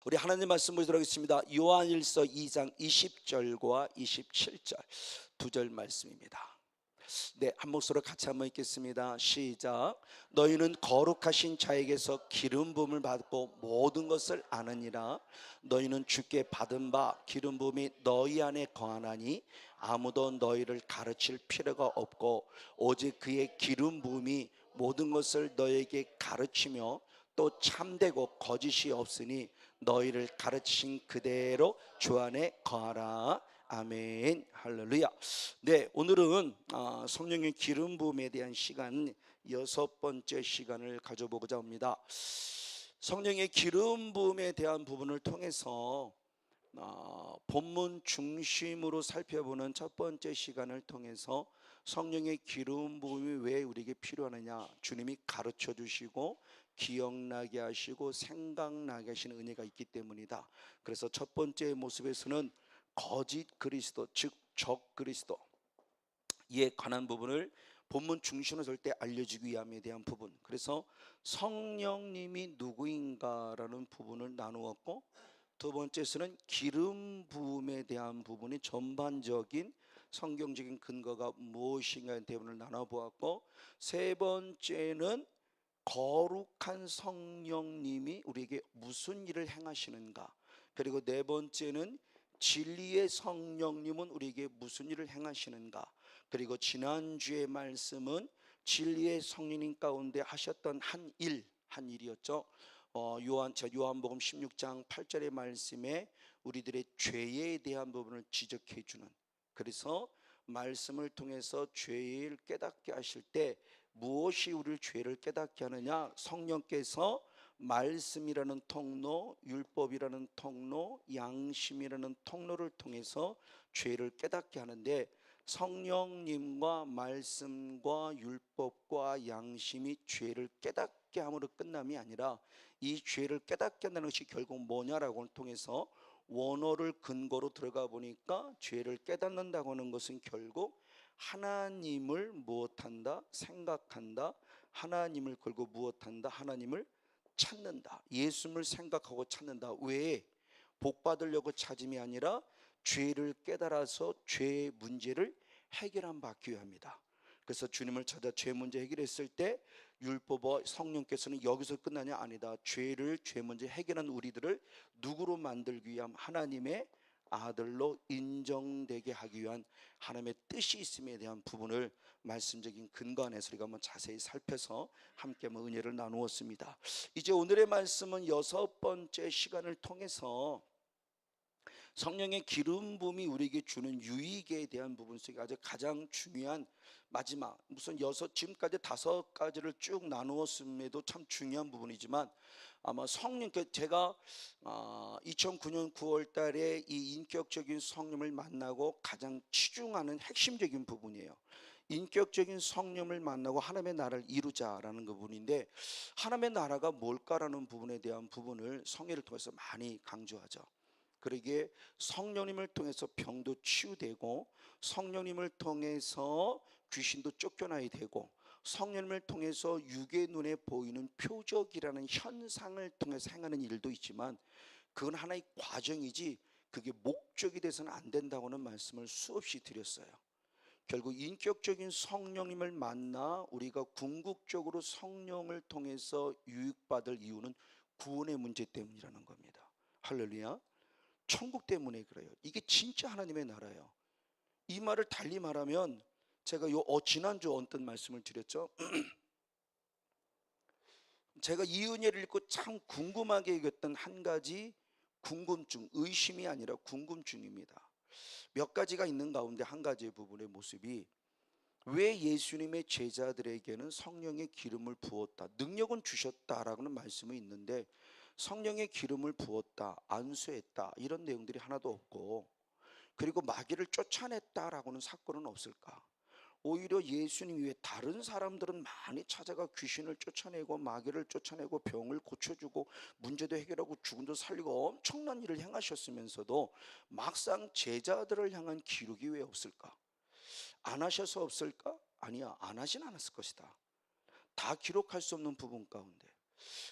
우리 하나님 말씀 보도록 하겠습니다. 요한일서 2장 20절과 27절 두 절 말씀입니다. 네, 한 목소리로 같이 한번 읽겠습니다. 시작. 너희는 거룩하신 자에게서 기름 부음을 받고 모든 것을 아느니라. 너희는 주께 받은 바 기름 부음이 너희 안에 거하나니 아무도 너희를 가르칠 필요가 없고 오직 그의 기름 부음이 모든 것을 너희에게 가르치며 또 참되고 거짓이 없으니 너희를 가르치신 그대로 주 안에 거하라. 아멘. 할렐루야. 네, 오늘은 성령의 기름 부음에 대한 시간, 여섯 번째 시간을 가져보고자 합니다. 성령의 기름 부음에 대한 부분을 통해서 본문 중심으로 살펴보는 첫 번째 시간을 통해서 성령의 기름 부음이 왜 우리에게 필요하느냐, 주님이 가르쳐 주시고 기억나게 하시고 생각나게 하시는 은혜가 있기 때문이다. 그래서 첫 번째 모습에서는 거짓 그리스도, 즉 적 그리스도 이에 관한 부분을 본문 중심으로 설 때 알려주기 위함에 대한 부분, 그래서 성령님이 누구인가라는 부분을 나누었고, 두 번째에서는 기름 부음에 대한 부분이 전반적인 성경적인 근거가 무엇인가에 대한 나눠보았고, 세 번째는 거룩한 성령님이 우리에게 무슨 일을 행하시는가, 그리고 네 번째는 진리의 성령님은 우리에게 무슨 일을 행하시는가, 그리고 지난주의 말씀은 진리의 성령님 가운데 하셨던 한 일이었죠. 요한복음 16장 8절의 말씀에 우리들의 죄에 대한 부분을 지적해 주는, 그래서 말씀을 통해서 죄를 깨닫게 하실 때 무엇이 우리를 죄를 깨닫게 하느냐, 성령께서 말씀이라는 통로, 율법이라는 통로, 양심이라는 통로를 통해서 죄를 깨닫게 하는데, 성령님과 말씀과 율법과 양심이 죄를 깨닫게 함으로 끝남이 아니라 이 죄를 깨닫게 한다는 것이 결국 뭐냐라고를 통해서 원어를 근거로 들어가 보니까 죄를 깨닫는다고 하는 것은 결국 하나님을 무엇한다? 생각한다. 하나님을 걸고 무엇한다? 하나님을 찾는다. 예수님을 생각하고 찾는다. 왜? 복 받으려고 찾음이 아니라 죄를 깨달아서 죄의 문제를 해결한 받기 위함이다. 그래서 주님을 찾아 죄 문제 해결했을 때 율법과 성령께서는 여기서 끝나냐? 아니다. 죄 문제 해결한 우리들을 누구로 만들기 위함? 하나님의 아들로 인정되게 하기 위한 하나님의 뜻이 있음에 대한 부분을 말씀적인 근거 안에서 우리가 한번 자세히 살펴서 함께 한번 은혜를 나누었습니다. 이제 오늘의 말씀은 여섯 번째 시간을 통해서 성령의 기름 부음이 우리에게 주는 유익에 대한 부분 속에 아주 가장 중요한 마지막, 지금까지 다섯 가지를 쭉 나누었음에도 참 중요한 부분이지만, 아마 성령께 제가 2009년 9월 달에 이 인격적인 성령을 만나고 가장 치중하는 핵심적인 부분이에요. 인격적인 성령을 만나고 하나님의 나라를 이루자라는 부분인데, 하나님의 나라가 뭘까라는 부분에 대한 부분을 성회를 통해서 많이 강조하죠. 그러기에 성령님을 통해서 병도 치유되고, 성령님을 통해서 귀신도 쫓겨나야 되고, 성령님을 통해서 육의 눈에 보이는 표적이라는 현상을 통해서 행하는 일도 있지만, 그건 하나의 과정이지 그게 목적이 돼서는 안 된다고는 말씀을 수없이 드렸어요. 결국 인격적인 성령님을 만나 우리가 궁극적으로 성령을 통해서 유익받을 이유는 구원의 문제 때문이라는 겁니다. 할렐루야. 천국 때문에 그래요. 이게 진짜 하나님의 나라예요. 이 말을 달리 말하면, 제가 지난주 언뜻 말씀을 드렸죠. 제가 이 은혜를 읽고 참 궁금하게 여겼던 한 가지 궁금증, 의심이 아니라 궁금증입니다. 몇 가지가 있는 가운데 한 가지의 부분의 모습이, 왜 예수님의 제자들에게는 성령의 기름을 부었다, 능력은 주셨다라고는 말씀이 있는데 성령의 기름을 부었다, 안수했다, 이런 내용들이 하나도 없고, 그리고 마귀를 쫓아냈다라고는 사건은 없을까? 오히려 예수님 외에 다른 사람들은 많이 찾아가 귀신을 쫓아내고 마귀를 쫓아내고 병을 고쳐주고 문제도 해결하고 죽음도 살리고 엄청난 일을 행하셨으면서도 막상 제자들을 향한 기록이 왜 없을까? 안 하셔서 없을까? 아니야, 안 하진 않았을 것이다. 다 기록할 수 없는 부분 가운데,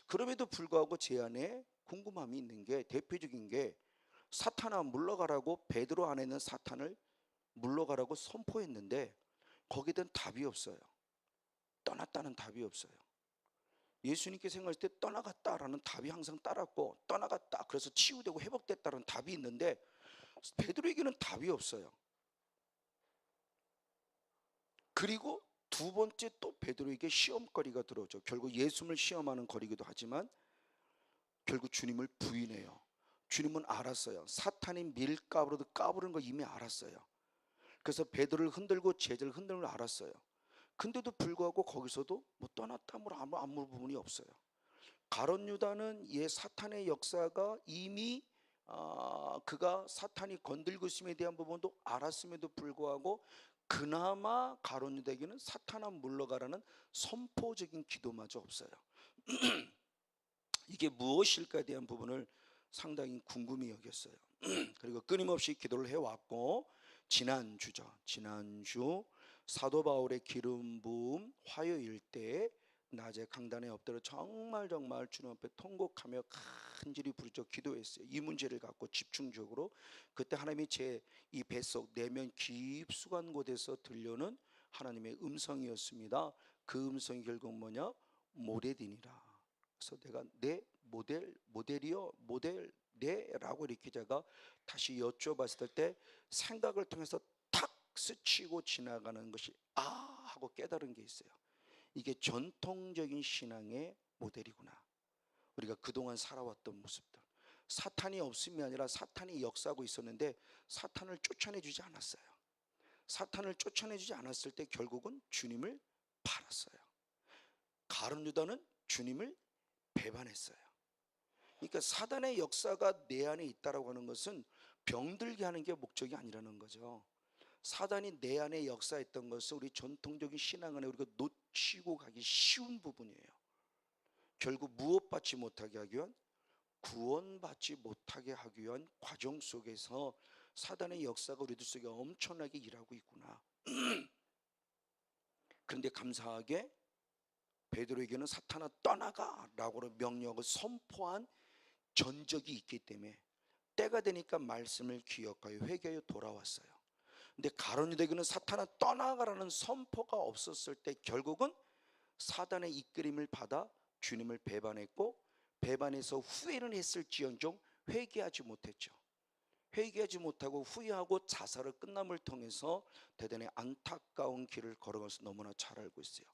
그럼에도 불구하고 제 안에 궁금함이 있는 게, 대표적인 게 사탄아 물러가라고 베드로 안에 있는 사탄을 물러가라고 선포했는데 거기에 대한 답이 없어요. 떠났다는 답이 없어요. 예수님께 생각할 때 떠나갔다라는 답이 항상 따랐고, 떠나갔다 그래서 치유되고 회복됐다는 답이 있는데 베드로에게는 답이 없어요. 그리고 두 번째 또 베드로에게 시험거리가 들어오죠. 결국 예수님을 시험하는 거리기도 하지만 결국 주님을 부인해요. 주님은 알았어요. 사탄이 밀가부로도 까부르는 거 이미 알았어요. 그래서 베드로를 흔들고 제자를 흔드는 걸 알았어요. 근데도 불구하고 거기서도 뭐 떠났다 뭐 아무 부분이 없어요. 가룟 유다는 사탄의 역사가 이미 그가 사탄이 건들고 있음에 대한 부분도 알았음에도 불구하고 그나마 가룟 유다에게는 사탄아 물러가라는 선포적인 기도마저 없어요. 이게 무엇일까에 대한 부분을 상당히 궁금히 여겼어요. 그리고 끊임없이 기도를 해왔고, 지난주 사도 바울의 기름 부음 화요일 때 낮에 강단에 엎드려 정말 주님 앞에 통곡하며 간절히 부르짖어 기도했어요. 이 문제를 갖고 집중적으로. 그때 하나님이 제 이 뱃속 내면 깊숙한 곳에서 들려오는 하나님의 음성이었습니다. 그 음성이 결국 뭐냐? 모레딘이라. 그래서 내가 내 모델이요, 네라고 이렇게 제가 다시 여쭤봤을 때 생각을 통해서 탁 스치고 지나가는 것이 하고 깨달은 게 있어요. 이게 전통적인 신앙의 모델이구나. 우리가 그동안 살아왔던 모습들. 사탄이 없음이 아니라 사탄이 역사하고 있었는데 사탄을 쫓아내주지 않았어요. 사탄을 쫓아내주지 않았을 때 결국은 주님을 팔았어요. 가룟 유다는 주님을 배반했어요. 그러니까 사단의 역사가 내 안에 있다라고 하는 것은 병들게 하는 게 목적이 아니라는 거죠. 사단이 내 안에 역사했던 것은 우리 전통적인 신앙 안에 우리가 놓치고 가기 쉬운 부분이에요. 결국 무엇받지 못하게 하기 위한, 구원받지 못하게 하기 위한 과정 속에서 사단의 역사가 우리들 속에 엄청나게 일하고 있구나. 그런데 감사하게 베드로에게는 사탄아 떠나가 라고 명령을 선포한 전적이 있기 때문에 때가 되니까 말씀을 기억하여 회개하여 돌아왔어요. 근데 가룟 유다에게는 사탄아 떠나가라는 선포가 없었을 때 결국은 사단의 이끌림을 받아 주님을 배반했고, 배반해서 후회는 했을지언정 회개하지 못했죠. 회개하지 못하고 후회하고 자살을 끝남을 통해서 대단히 안타까운 길을 걸어가서 너무나 잘 알고 있어요.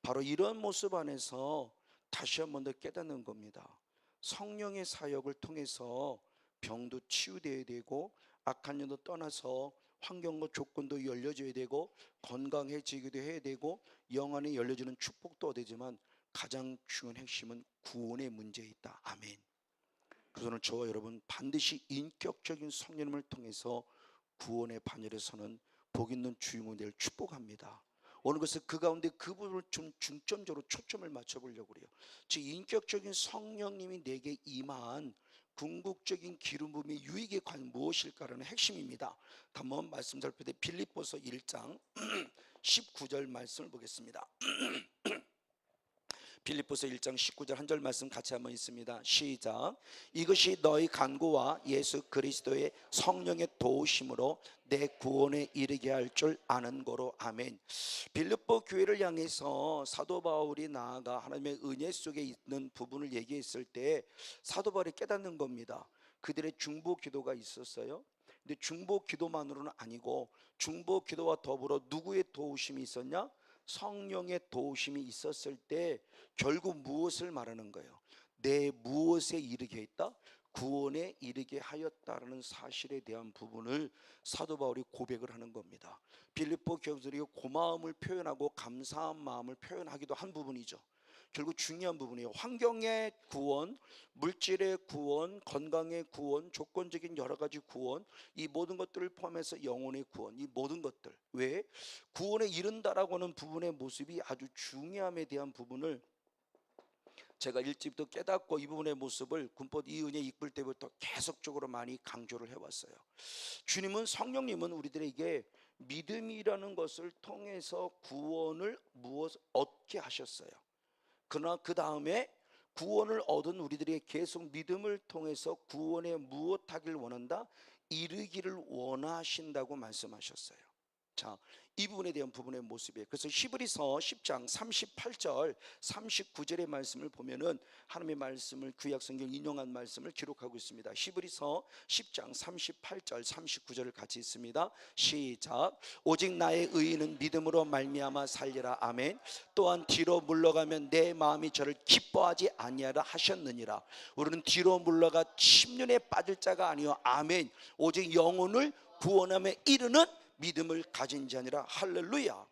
바로 이런 모습 안에서 다시 한 번 더 깨닫는 겁니다. 성령의 사역을 통해서 병도 치유되어야 되고, 악한 년도 떠나서 환경과 조건도 열려져야 되고, 건강해지기도 해야 되고, 영안이 열려지는 축복도 얻어지만 가장 중요한 핵심은 구원의 문제에 있다. 아멘. 그래서 오늘 저와 여러분 반드시 인격적인 성령님을 통해서 구원의 반열에 서는 복 있는 주인공이 될 축복합니다. 오늘 그래서 그 가운데 그 부분을 좀 중점적으로 초점을 맞춰보려고 그래요. 즉 인격적인 성령님이 내게 임한 궁극적인 기름 부음의 유익의 과연 무엇일까라는 핵심입니다. 한번 말씀 살펴볼 때 빌립보서 1장 19절 말씀을 보겠습니다. 빌립보서 1장 19절 한 절 말씀 같이 한번 있습니다. 시작. 이것이 너희 간구와 예수 그리스도의 성령의 도우심으로 내 구원에 이르게 할 줄 아는 거로. 아멘. 빌립보 교회를 향해서 사도 바울이 나아가 하나님의 은혜 속에 있는 부분을 얘기했을 때 사도 바울이 깨닫는 겁니다. 그들의 중보 기도가 있었어요. 근데 중보 기도만으로는 아니고 중보 기도와 더불어 누구의 도우심이 있었냐? 성령의 도우심이 있었을 때 결국 무엇을 말하는 거예요? 내 무엇에 이르게 했다? 구원에 이르게 하였다라는 사실에 대한 부분을 사도 바울이 고백을 하는 겁니다. 빌립보 교회들이 고마움을 표현하고 감사한 마음을 표현하기도 한 부분이죠. 결국 중요한 부분이에요. 환경의 구원, 물질의 구원, 건강의 구원, 조건적인 여러 가지 구원, 이 모든 것들을 포함해서 영혼의 구원, 이 모든 것들, 왜 구원에 이른다라고 하는 부분의 모습이 아주 중요함에 대한 부분을 제가 일찍부터 깨닫고 이 부분의 모습을 군법 이 은혜 이끌 때부터 계속적으로 많이 강조를 해왔어요. 주님은, 성령님은 우리들에게 믿음이라는 것을 통해서 구원을 얻게 하셨어요. 그러나 그 다음에 구원을 얻은 우리들이 계속 믿음을 통해서 구원에 무엇하길 원한다? 이르기를 원하신다고 말씀하셨어요. 자, 이 부분에 대한 부분의 모습이에요. 그래서 히브리서 10장 38절 39절의 말씀을 보면은 하나님의 말씀을 구약성경 인용한 말씀을 기록하고 있습니다. 히브리서 10장 38절 39절을 같이 읽습니다. 시작. 오직 나의 의인은 믿음으로 말미암아 살리라. 아멘. 또한 뒤로 물러가면 내 마음이 저를 기뻐하지 아니하라 하셨느니라. 우리는 뒤로 물러가 침륜에 빠질 자가 아니요. 아멘. 오직 영혼을 구원함에 이르는 믿음을 가진 자니라. 할렐루야.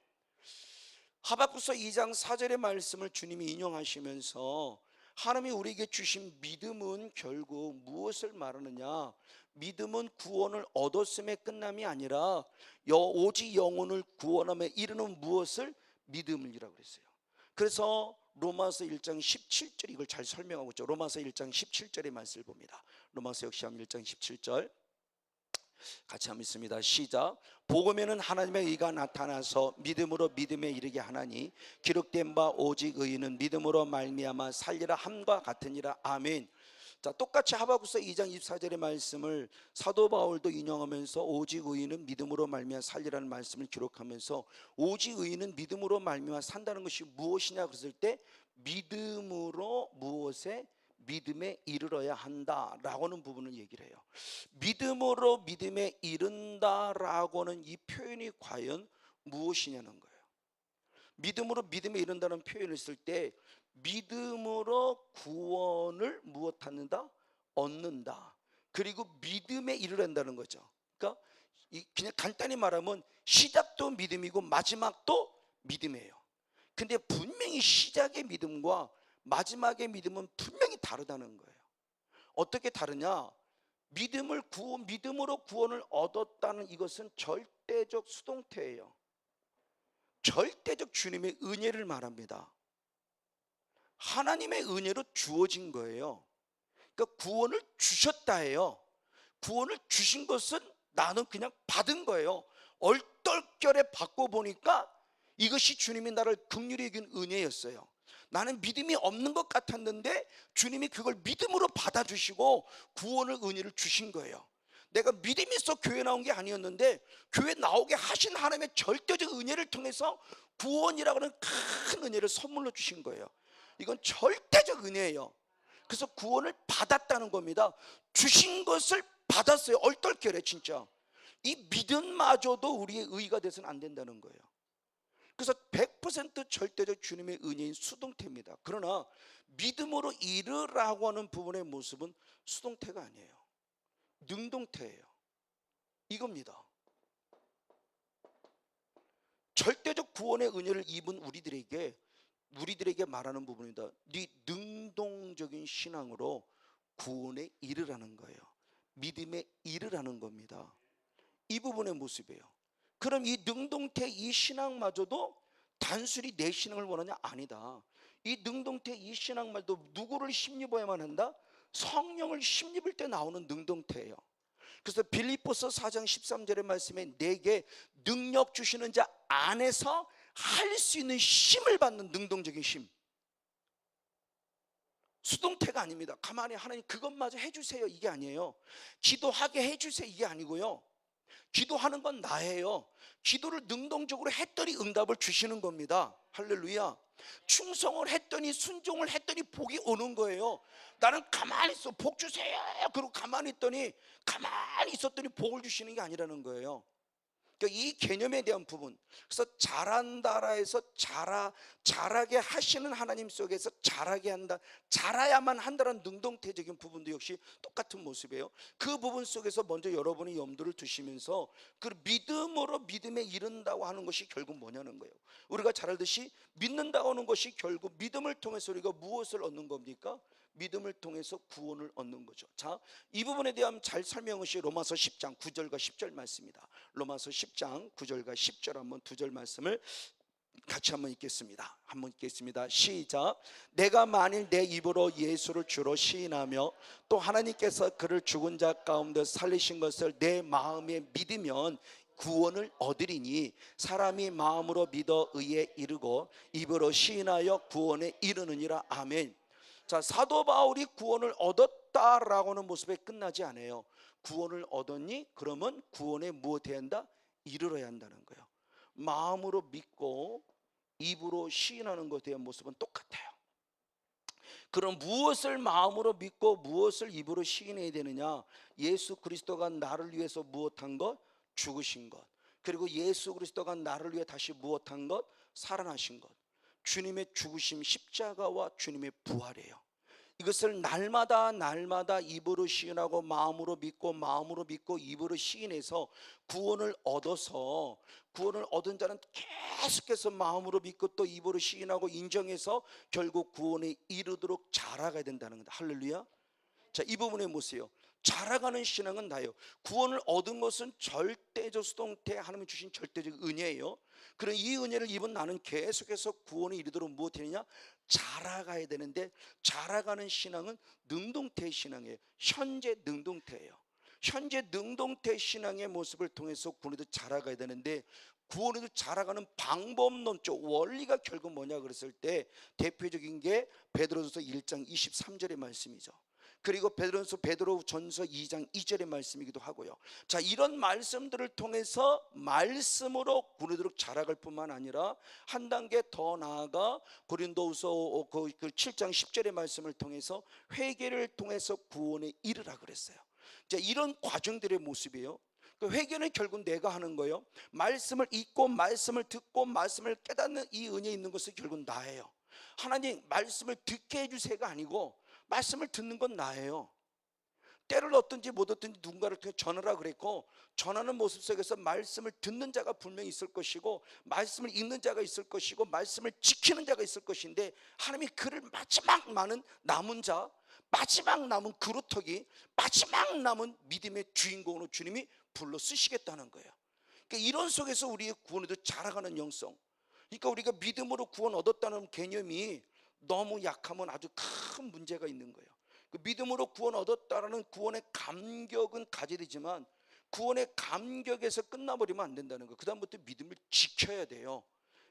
하박국서 2장 4절의 말씀을 주님이 인용하시면서 하나님이 우리에게 주신 믿음은 결국 무엇을 말하느냐? 믿음은 구원을 얻었음에 끝남이 아니라 오직 영혼을 구원함에 이르는 무엇을? 믿음이라고 그랬어요. 그래서 로마서 1장 17절 이걸 잘 설명하고 있죠. 로마서 1장 17절의 말씀을 봅니다. 로마서 역시 1장 17절 같이 한번 읽습니다. 시작. 복음에는 하나님의 의가 나타나서 믿음으로 믿음에 이르게 하나니 기록된 바 오직 의인은 믿음으로 말미암아 살리라 함과 같으니라. 아멘. 자, 똑같이 하박국서 2장 24절의 말씀을 사도 바울도 인용하면서 오직 의인은 믿음으로 말미암아 살리라는 말씀을 기록하면서 오직 의인은 믿음으로 말미암아 산다는 것이 무엇이냐 그랬을 때 믿음으로 무엇에? 믿음에 이르러야 한다라고 하는 부분을 얘기를 해요. 믿음으로 믿음에 이른다라고는 이 표현이 과연 무엇이냐는 거예요. 믿음으로 믿음에 이른다는 표현을 쓸 때 믿음으로 구원을 무엇하는다? 얻는다. 그리고 믿음에 이르란다는 거죠. 그러니까 그냥 간단히 말하면 시작도 믿음이고 마지막도 믿음이에요. 근데 분명히 시작의 믿음과 마지막의 믿음은 분명히 다르다는 거예요. 어떻게 다르냐? 믿음으로 구원을 얻었다는 이것은 절대적 수동태예요. 절대적 주님의 은혜를 말합니다. 하나님의 은혜로 주어진 거예요. 그러니까 구원을 주셨다 해요. 구원을 주신 것은 나는 그냥 받은 거예요. 얼떨결에 받고 보니까 이것이 주님이 나를 긍휼히 여긴 은혜였어요. 나는 믿음이 없는 것 같았는데 주님이 그걸 믿음으로 받아주시고 구원을 은혜를 주신 거예요. 내가 믿음이 있어 교회 나온 게 아니었는데 교회 나오게 하신 하나님의 절대적 은혜를 통해서 구원이라고 하는 큰 은혜를 선물로 주신 거예요. 이건 절대적 은혜예요. 그래서 구원을 받았다는 겁니다. 주신 것을 받았어요. 얼떨결에 진짜. 이 믿음마저도 우리의 의의가 돼서는 안 된다는 거예요. 그래서 100% 절대적 주님의 은혜인 수동태입니다. 그러나 믿음으로 이르라고 하는 부분의 모습은 수동태가 아니에요. 능동태예요. 이겁니다. 절대적 구원의 은혜를 입은 우리들에게 말하는 부분이다. 네 능동적인 신앙으로 구원에 이르라는 거예요. 믿음에 이르라는 겁니다. 이 부분의 모습이에요. 그럼 이 능동태 이 신앙마저도 단순히 내 신앙을 원하냐? 아니다. 이 능동태 이 신앙말도 누구를 힘입어야만 한다? 성령을 힘입을 때 나오는 능동태예요. 그래서 빌립보서 4장 13절의 말씀에 내게 능력 주시는 자 안에서 할 수 있는 힘을 받는 능동적인 힘. 수동태가 아닙니다. 가만히 하나님 그것마저 해주세요 이게 아니에요. 기도하게 해주세요 이게 아니고요. 기도하는 건 나예요. 기도를 능동적으로 했더니 응답을 주시는 겁니다. 할렐루야. 충성을 했더니 순종을 했더니 복이 오는 거예요. 나는 가만히 있어 복 주세요 그리고 가만히 있었더니 복을 주시는 게 아니라는 거예요. 그러니까 이 개념에 대한 부분. 그래서 잘한다라 해서 잘하게 하시는 하나님 속에서 잘하게 한다, 잘해야만 한다는 능동태적인 부분도 역시 똑같은 모습이에요. 그 부분 속에서 먼저 여러분이 염두를 두시면서 그 믿음으로 믿음에 이른다고 하는 것이 결국 뭐냐는 거예요. 우리가 잘 알듯이 믿는다고 하는 것이 결국 믿음을 통해서 우리가 무엇을 얻는 겁니까? 믿음을 통해서 구원을 얻는 거죠. 자, 이 부분에 대한 잘 설명한 것이 로마서 10장 9절과 10절 말씀입니다. 로마서 10장 9절과 10절 한번 두 절 말씀을 같이 한번 읽겠습니다. 한번 읽겠습니다. 시작. 내가 만일 내 입으로 예수를 주로 시인하며 또 하나님께서 그를 죽은 자 가운데 살리신 것을 내 마음에 믿으면 구원을 얻으리니 사람이 마음으로 믿어 의에 이르고 입으로 시인하여 구원에 이르느니라. 아멘. 자, 사도 바울이 구원을 얻었다라고는 모습에 끝나지 않아요. 구원을 얻었니? 그러면 구원에 무엇해야 한다? 이르러야 한다는 거예요. 마음으로 믿고 입으로 시인하는 것에 대한 모습은 똑같아요. 그럼 무엇을 마음으로 믿고 무엇을 입으로 시인해야 되느냐? 예수 그리스도가 나를 위해서 무엇한 것? 죽으신 것. 그리고 예수 그리스도가 나를 위해 다시 무엇한 것? 살아나신 것. 주님의 죽으심, 십자가와 주님의 부활이에요. 이것을 날마다 입으로 시인하고 마음으로 믿고 입으로 시인해서 구원을 얻어서, 구원을 얻은 자는 계속해서 마음으로 믿고 또 입으로 시인하고 인정해서 결국 구원에 이르도록 자라가야 된다는 겁니다. 할렐루야. 자, 이 부분에 보세요. 자라가는 신앙은 나예요. 구원을 얻은 것은 절대적 수동태, 하나님이 주신 절대적 은혜예요. 그런 이 은혜를 입은 나는 계속해서 구원에 이르도록 무엇이냐? 자라가야 되는데, 자라가는 신앙은 능동태 신앙이에요. 현재 능동태예요. 현재 능동태 신앙의 모습을 통해서 구원에도 자라가야 되는데, 구원에도 자라가는 방법론적 원리가 결국 뭐냐 그랬을 때 대표적인 게 베드로전서 1장 23절의 말씀이죠. 그리고 베드로전서 2장 2절의 말씀이기도 하고요. 자, 이런 말씀들을 통해서 말씀으로 구원하도록 자라갈 뿐만 아니라 한 단계 더 나아가 고린도후서 7장 10절의 말씀을 통해서 회개를 통해서 구원에 이르라 그랬어요. 자, 이런 과정들의 모습이에요. 그 회개는 결국 내가 하는 거예요. 말씀을 읽고 말씀을 듣고 말씀을 깨닫는 이 은혜 있는 것은 결국 나예요. 하나님 말씀을 듣게 해주세요가 아니고 말씀을 듣는 건 나예요. 때를 얻든지 못 얻든지 누군가를 통해 전하라 그랬고, 전하는 모습 속에서 말씀을 듣는 자가 분명히 있을 것이고 말씀을 읽는 자가 있을 것이고 말씀을 지키는 자가 있을 것인데, 하나님이 그를 마지막 남은 자, 마지막 남은 그루터기, 마지막 남은 믿음의 주인공으로 주님이 불러 쓰시겠다는 거예요. 그러니까 이런 속에서 우리의 구원에도 자라가는 영성, 그러니까 우리가 믿음으로 구원 얻었다는 개념이 너무 약하면 아주 큰 문제가 있는 거예요. 그 믿음으로 구원 얻었다라는 구원의 감격은 가져야 되지만 구원의 감격에서 끝나버리면 안 된다는 거예요. 그 다음부터 믿음을 지켜야 돼요.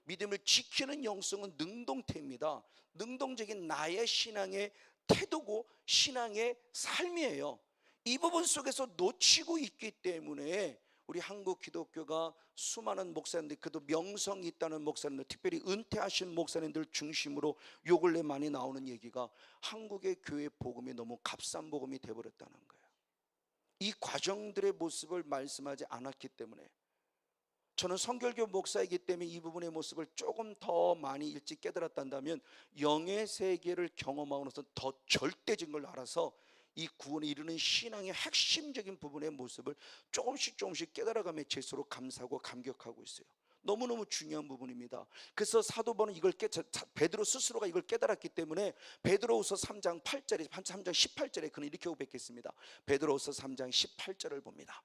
믿음을 지키는 영성은 능동태입니다. 능동적인 나의 신앙의 태도고 신앙의 삶이에요. 이 부분 속에서 놓치고 있기 때문에 우리 한국 기독교가 수많은 목사님들, 그래도 명성이 있다는 목사님들, 특별히 은퇴하신 목사님들 중심으로 요 근래 많이 나오는 얘기가 한국의 교회 복음이 너무 값싼 복음이 되어버렸다는 거예요. 이 과정들의 모습을 말씀하지 않았기 때문에, 저는 성결교 목사이기 때문에 이 부분의 모습을 조금 더 많이 일찍 깨달았다면 영의 세계를 경험하고나서 더 절대적인 걸 알아서 이 구원에 이르는 신앙의 핵심적인 부분의 모습을 조금씩 깨달아가며 제수로 감사하고 감격하고 있어요. 너무너무 중요한 부분입니다. 그래서 사도 바울은 베드로 스스로가 이걸 깨달았기 때문에 베드로후서 3장 8절에 3장 18절에 그는 이렇게 고백했습니다. 베드로후서 3장 18절을 봅니다.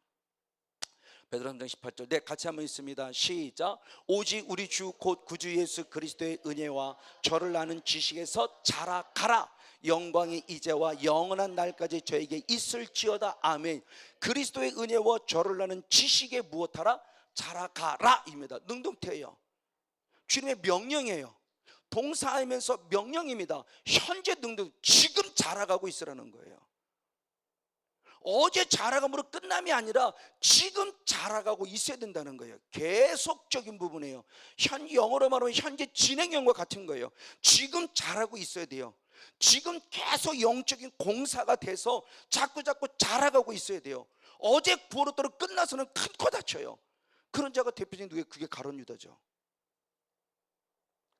베드로 3장 18절, 네, 같이 한번 읽습니다. 시작. 오직 우리 주 곧 구주 예수 그리스도의 은혜와 저를 아는 지식에서 자라가라. 영광이 이제와 영원한 날까지 저에게 있을지어다. 아멘. 그리스도의 은혜와 저를 아는 지식에 무엇하라? 자라가라 입니다. 능동태예요. 주님의 명령이에요. 동사하면서 명령입니다. 현재 능동, 지금 자라가고 있으라는 거예요. 어제 자라감으로 끝남이 아니라 지금 자라가고 있어야 된다는 거예요. 계속적인 부분이에요. 영어로 말하면 현재 진행형과 같은 거예요. 지금 자라고 있어야 돼요. 지금 계속 영적인 공사가 돼서 자꾸 자라가고 있어야 돼요. 어제 구원으로 끝나서는 큰 코 다쳐요. 그런 자가 대표적인 누구예요? 그게 가룟 유다죠.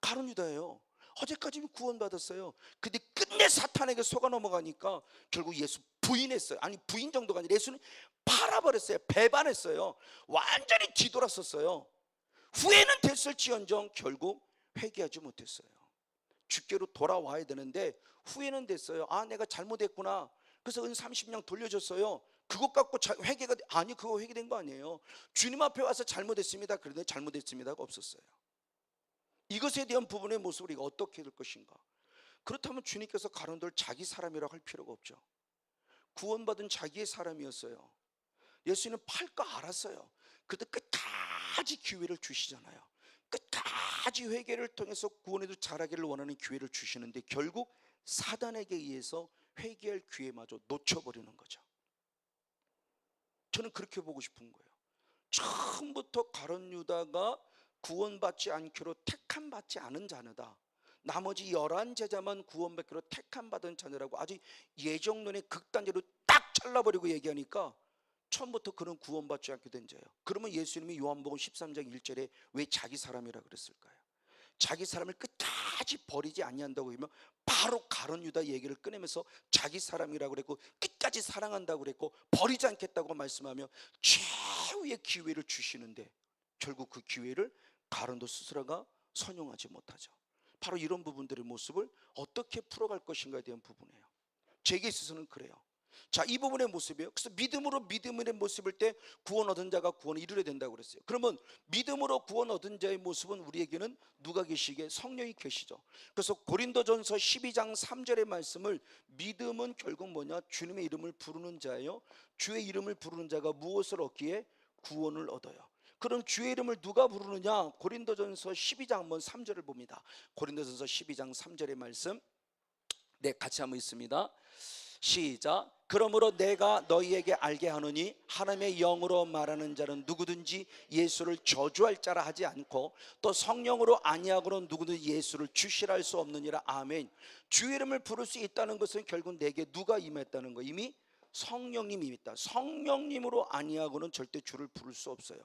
가룟 유다예요. 어제까지는 구원받았어요. 근데 끝내 사탄에게 속아 넘어가니까 결국 예수 부인했어요. 아니, 부인 정도가 아니라 예수는 팔아버렸어요. 배반했어요. 완전히 뒤돌았었어요. 후회는 됐을지언정 결국 회개하지 못했어요. 주께로 돌아와야 되는데 후회는 됐어요. 아, 내가 잘못했구나. 그래서 은 30냥 돌려줬어요. 그것 갖고 회개가, 아니, 그거 회개된 거 아니에요. 주님 앞에 와서 잘못했습니다. 그런데 잘못했습니다가 없었어요. 이것에 대한 부분의 모습을 우리가 어떻게 될 것인가? 그렇다면 주님께서 가론들 자기 사람이라고 할 필요가 없죠. 구원받은 자기의 사람이었어요. 예수님은 팔 거 알았어요. 그래도 끝까지 기회를 주시잖아요. 끝까지 회개를 통해서 구원에도 자라기를 원하는 기회를 주시는데 결국 사단에게 의해서 회개할 기회마저 놓쳐버리는 거죠. 저는 그렇게 보고 싶은 거예요. 처음부터 가룟 유다가 구원받지 않기로 택함받지 않은 자녀다. 나머지 11 제자만 구원받기로 택함받은 자녀라고 아주 예정론의 극단적으로 딱 잘라버리고 얘기하니까 처음부터 그는 구원받지 않게 된 자예요. 그러면 예수님이 요한복음 13장 1절에 왜 자기 사람이라 그랬을까요? 자기 사람을 끝까지 버리지 아니한다고 하면 바로 가룟 유다 얘기를 꺼내면서 자기 사람이라고 그랬고 끝까지 사랑한다고 그랬고 버리지 않겠다고 말씀하며 최후의 기회를 주시는데 결국 그 기회를 가룟도 스스로가 선용하지 못하죠. 바로 이런 부분들의 모습을 어떻게 풀어갈 것인가에 대한 부분이에요. 제게 있어서는 그래요. 자, 이 부분의 모습이에요. 그래서 믿음으로 믿음의 모습일 때 구원 얻은 자가 구원을 이루어야 된다고 그랬어요. 그러면 믿음으로 구원 얻은 자의 모습은 우리에게는 누가 계시기에? 성령이 계시죠. 그래서 고린도전서 12장 3절의 말씀을 믿음은 결국 뭐냐? 주님의 이름을 부르는 자예요. 주의 이름을 부르는 자가 무엇을 얻기에? 구원을 얻어요. 그럼 주의 이름을 누가 부르느냐? 고린도전서 12장 한번 3절을 봅니다. 고린도전서 12장 3절의 말씀, 네, 같이 한번 있습니다. 시작. 그러므로 내가 너희에게 알게 하노니 하나님의 영으로 말하는 자는 누구든지 예수를 저주할 자라 하지 않고 또 성령으로 아니하고는 누구든지 예수를 주시라 할 수 없느니라. 아멘. 주의 이름을 부를 수 있다는 것은 결국 내게 누가 임했다는 거? 이미 성령님이 있다. 성령님으로 아니하고는 절대 주를 부를 수 없어요.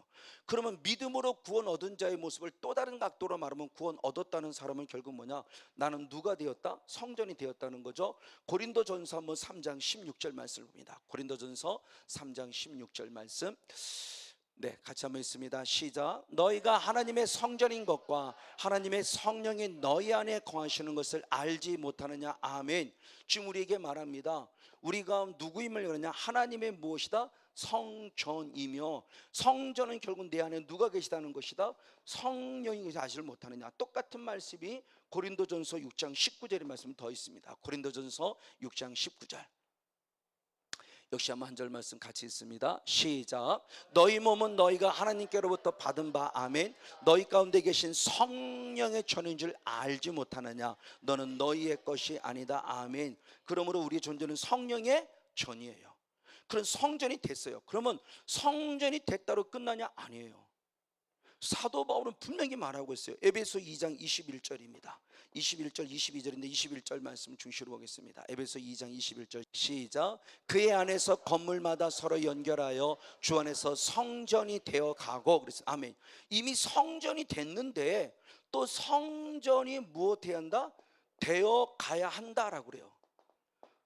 그러면 믿음으로 구원 얻은 자의 모습을 또 다른 각도로 말하면 구원 얻었다는 사람은 결국 뭐냐? 나는 누가 되었다? 성전이 되었다는 거죠. 고린도전서 3장 16절 말씀을 봅니다. 고린도전서 3장 16절 말씀, 네, 같이 한번 있습니다. 시작. 너희가 하나님의 성전인 것과 하나님의 성령이 너희 안에 거하시는 것을 알지 못하느냐. 아멘. 지금 우리에게 말합니다. 우리가 누구임을 그러냐? 하나님의 무엇이다? 성전이며, 성전은 결국 내 안에 누가 계시다는 것이다? 성령이 계시 아시를 못하느냐. 똑같은 말씀이 고린도전서 6장 19절의 말씀이 더 있습니다. 고린도전서 6장 19절 역시 한번 한 절 말씀 같이 있습니다. 시작. 너희 몸은 너희가 하나님께로부터 받은 바, 아멘, 너희 가운데 계신 성령의 전인 줄 알지 못하느냐. 너는 너희의 것이 아니다. 아멘. 그러므로 우리의 존재는 성령의 전이에요. 그런 성전이 됐어요. 그러면 성전이 됐다로 끝나냐? 아니에요. 사도 바울은 분명히 말하고 있어요. 에베소 2장 21절입니다. 21절 22절인데 21절 말씀 중시로 보겠습니다. 에베소 2장 21절 시작. 그의 안에서 건물마다 서로 연결하여 주 안에서 성전이 되어 가고. 그랬어요. 아멘. 이미 성전이 됐는데 또 성전이 무엇해야 한다? 되어 가야 한다라고 그래요.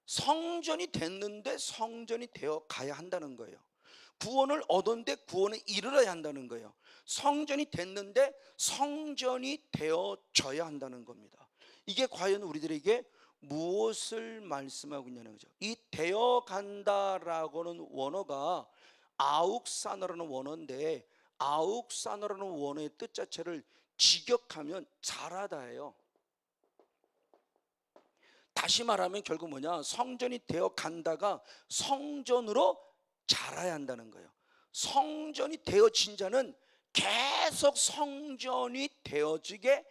성전이 됐는데 성전이 되어 가야 한다는 거예요. 구원을 얻었는데 구원을 이루어야 한다는 거예요. 성전이 됐는데 성전이 되어져야 한다는 겁니다. 이게 과연 우리들에게 무엇을 말씀하고 있냐는 거죠. 이 되어간다라고는 원어가 아욱사노라는 원어인데, 아욱사노라는 원어의 뜻 자체를 직역하면 자라다예요. 다시 말하면 결국 뭐냐? 성전이 되어간다가 성전으로 자라야 한다는 거예요. 성전이 되어진 자는 계속 성전이 되어지게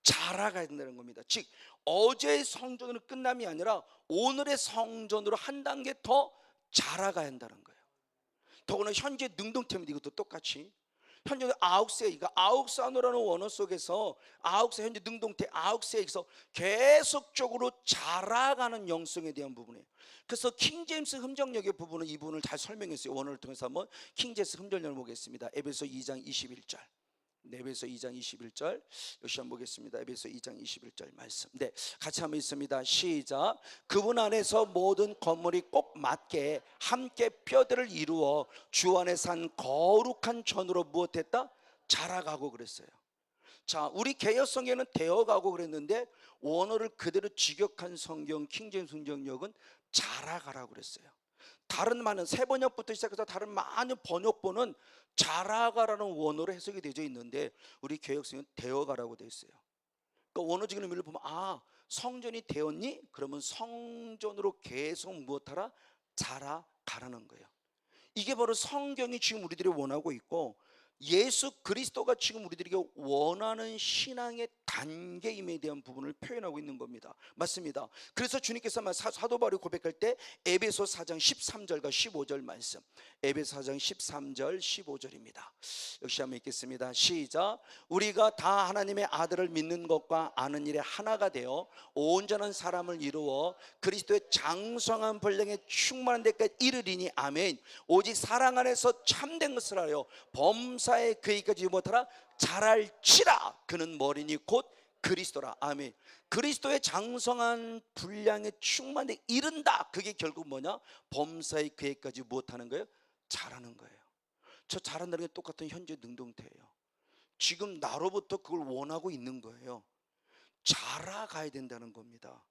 자라가야 된다는 겁니다. 즉 어제의 성전으로 끝남이 아니라 오늘의 성전으로 한 단계 더 자라가야 한다는 거예요. 더구나 현재 능동템인데 이것도 똑같이 현재 아욱세이가 아욱사노라는 원어 속에서 아욱세 현재 능동태 아욱세에서 계속적으로 자라가는 영성에 대한 부분이에요. 그래서 킹제임스 흠정역의 부분은 이 부분을 잘 설명했어요. 원어를 통해서 한번 킹제임스 흠정역을 보겠습니다. 에베소 2장 21절. 네, 에베소 2장 21절 역시 한번 보겠습니다. 에베소 2장 21절 말씀, 네, 같이 한번 있습니다. 시작. 그분 안에서 모든 건물이 꼭 맞게 함께 뼈들을 이루어 주 안에 산 거룩한 전으로 무엇했다? 자라가고 그랬어요. 자, 우리 개역성에는 되어가고 그랬는데 원어를 그대로 직역한 성경 킹제임스 성경역은 자라가라고 그랬어요. 다른 많은 새 번역부터 시작해서 다른 많은 번역본은 자라가라는 원어로 해석이 되어 있는데 우리 개역성은 되어가라고 되어 있어요. 그러니까 원어적인 의미를 보면 성전이 되었니? 그러면 성전으로 계속 무엇하라? 자라가라는 거예요. 이게 바로 성경이 지금 우리들이 원하고 있고 예수 그리스도가 지금 우리들에게 원하는 신앙의 단계임에 대한 부분을 표현하고 있는 겁니다. 맞습니다. 그래서 주님께서 사도 바울이 고백할 때 에베소 4장 13절과 15절 말씀, 에베소 4장 13절 15절입니다. 역시 한번 읽겠습니다. 시작. 우리가 다 하나님의 아들을 믿는 것과 아는 일에 하나가 되어 온전한 사람을 이루어 그리스도의 장성한 분량에 충만한 데까지 이르리니 아멘. 오직 사랑 안에서 참된 것을 하여 범사에 그에까지 못하라 자랄지라. 그는 머리니 곧 그리스도라. 아멘. 그리스도의 장성한 분량에 충만에 이른다. 그게 결국 뭐냐? 범사의 그에까지 무엇하는 거예요? 자라는 거예요. 저 자란다는 게 똑같은 현재 능동태예요. 지금 나로부터 그걸 원하고 있는 거예요. 자라가야 된다는 겁니다.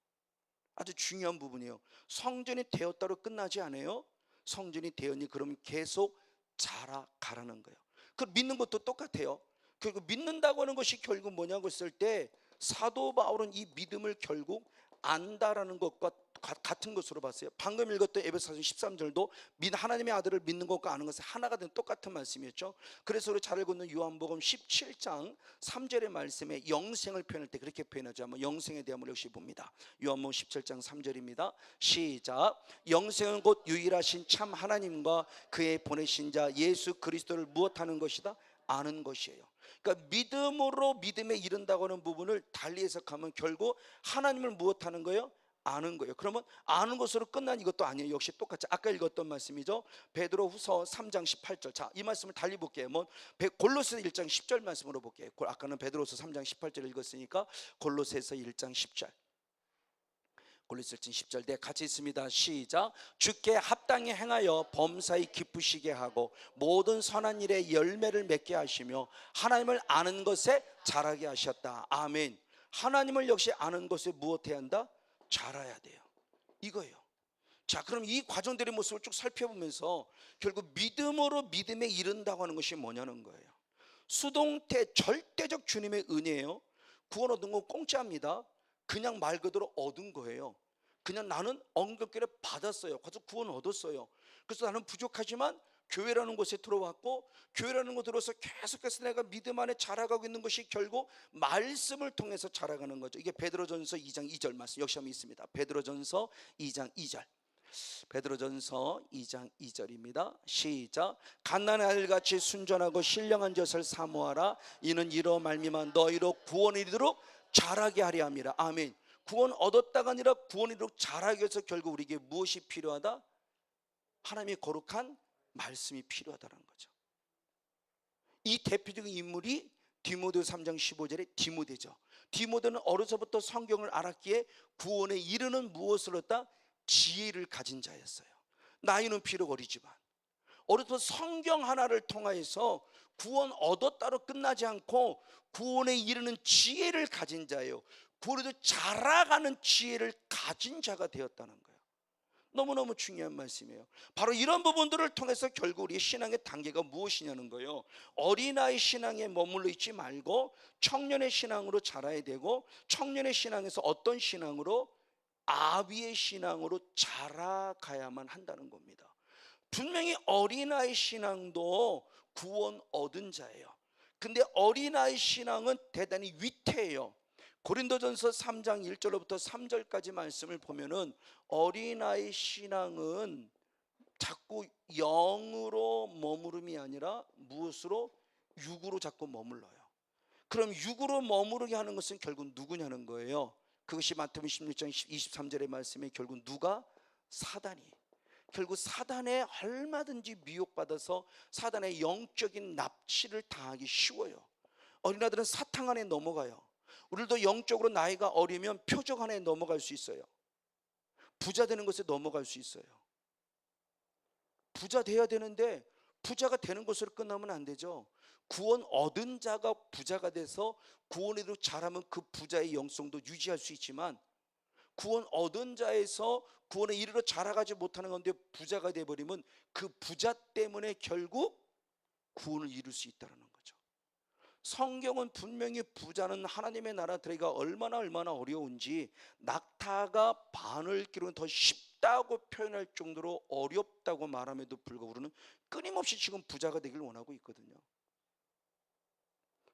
아주 중요한 부분이에요. 성전이 되었다로 끝나지 않아요. 성전이 되었니 그러면 계속 자라가라는 거예요. 그 믿는 것도 똑같아요. 결국 믿는다고 하는 것이 결국 뭐냐고 했을 때 사도 바울은 이 믿음을 결국 안다라는 것과 같은 것으로 봤어요. 방금 읽었던 에베소서 13절도 하나님의 아들을 믿는 것과 아는 것은 하나가 된 똑같은 말씀이었죠. 그래서 우리 잘 알고 있는 요한복음 17장 3절의 말씀에 영생을 표현할 때 그렇게 표현하죠. 한번 영생에 대함을 역시 봅니다. 요한복음 17장 3절입니다. 시작. 영생은 곧 유일하신 참 하나님과 그의 보내신 자 예수 그리스도를 무엇하는 것이다? 아는 것이에요. 그러니까 믿음으로 믿음에 이른다고 하는 부분을 달리 해석하면 결국 하나님을 무엇하는 거예요? 아는 거예요. 그러면 아는 것으로 끝난 이것도 아니에요. 역시 똑같이 아까 읽었던 말씀이죠. 베드로후서 3장 18절. 자, 이 말씀을 달리 볼게요. 골로새 1장 10절 말씀으로 볼게요. 아까는 베드로후서 3장 18절 읽었으니까 골로새서 1장 10절. 골로새 1장 10절. 네, 같이 있습니다. 시작. 주께 합당히 행하여 범사에 기쁘시게 하고 모든 선한 일에 열매를 맺게 하시며 하나님을 아는 것에 자라게 하셨다. 아멘. 하나님을 역시 아는 것에 무엇해야 한다? 자라야 돼요. 이거예요. 자, 그럼 이 과정들의 모습을 쭉 살펴보면서 결국 믿음으로 믿음에 이른다고 하는 것이 뭐냐는 거예요. 수동태 절대적 주님의 은혜예요. 구원 얻은 건 공짜입니다. 그냥 말 그대로 얻은 거예요. 그냥 나는 엉겁게 받았어요. 가서 구원 얻었어요. 그래서 나는 부족하지만 교회라는 곳에 들어왔고 교회라는 곳에 들어서 계속해서 내가 믿음 안에 자라가고 있는 것이 결국 말씀을 통해서 자라가는 거죠. 이게 베드로전서 2장 2절 말씀 역시 한번 있습니다. 베드로전서 2장 2절. 베드로전서 2장 2절입니다. 시작. 갓난의 아들같이 순전하고 신령한 젖을 사모하라. 이는 이로 말미암아 너희로 구원이 이르도록 자라게 하려 함이라. 아멘. 구원 얻었다가 아니라 구원이 이르도록 자라게 해서 결국 우리에게 무엇이 필요하다? 하나님의 거룩한 말씀이 필요하다는 거죠. 이 대표적인 인물이 디모데 3장 15절의 디모데죠. 디모데는 어려서부터 성경을 알았기에 구원에 이르는 무엇을 얻다? 지혜를 가진 자였어요. 나이는 비록 어리지만 어려서 성경 하나를 통하여서 구원 얻었다로 끝나지 않고 구원에 이르는 지혜를 가진 자예요. 그래도 자라가는 지혜를 가진 자가 되었다는 거예요. 너무너무 중요한 말씀이에요. 바로 이런 부분들을 통해서 결국 우리의 신앙의 단계가 무엇이냐는 거예요. 어린아이 신앙에 머물러 있지 말고 청년의 신앙으로 자라야 되고 청년의 신앙에서 어떤 신앙으로? 아비의 신앙으로 자라가야만 한다는 겁니다. 분명히 어린아이 신앙도 구원 얻은 자예요. 근데 어린아이 신앙은 대단히 위태해요. 고린도전서 3장 1절로부터 3절까지 말씀을 보면은 어린아이 신앙은 자꾸 영으로 머무름이 아니라 무엇으로? 육으로 자꾸 머물러요. 그럼 육으로 머무르게 하는 것은 결국 누구냐는 거예요. 그것이 마태복음 16장 23절의 말씀에 결국 누가? 사단이. 결국 사단에 얼마든지 미혹받아서 사단의 영적인 납치를 당하기 쉬워요. 어린아들은 사탕 안에 넘어가요. 우리도 영적으로 나이가 어리면 표적 안에 넘어갈 수 있어요. 부자 되는 것에 넘어갈 수 있어요. 부자 돼야 되는데 부자가 되는 것으로 끝나면 안 되죠. 구원 얻은 자가 부자가 돼서 구원으로 자라면 그 부자의 영성도 유지할 수 있지만 구원 얻은 자에서 구원에 이르러 자라가지 못하는 건데 부자가 돼버리면 그 부자 때문에 결국 구원을 이룰 수 있다는 거죠. 성경은 분명히 부자는 하나님의 나라 들어가기가 얼마나 어려운지 낙타가 바늘 기로는 더 쉽다고 표현할 정도로 어렵다고 말함에도 불구하고 우리는 끊임없이 지금 부자가 되길 원하고 있거든요.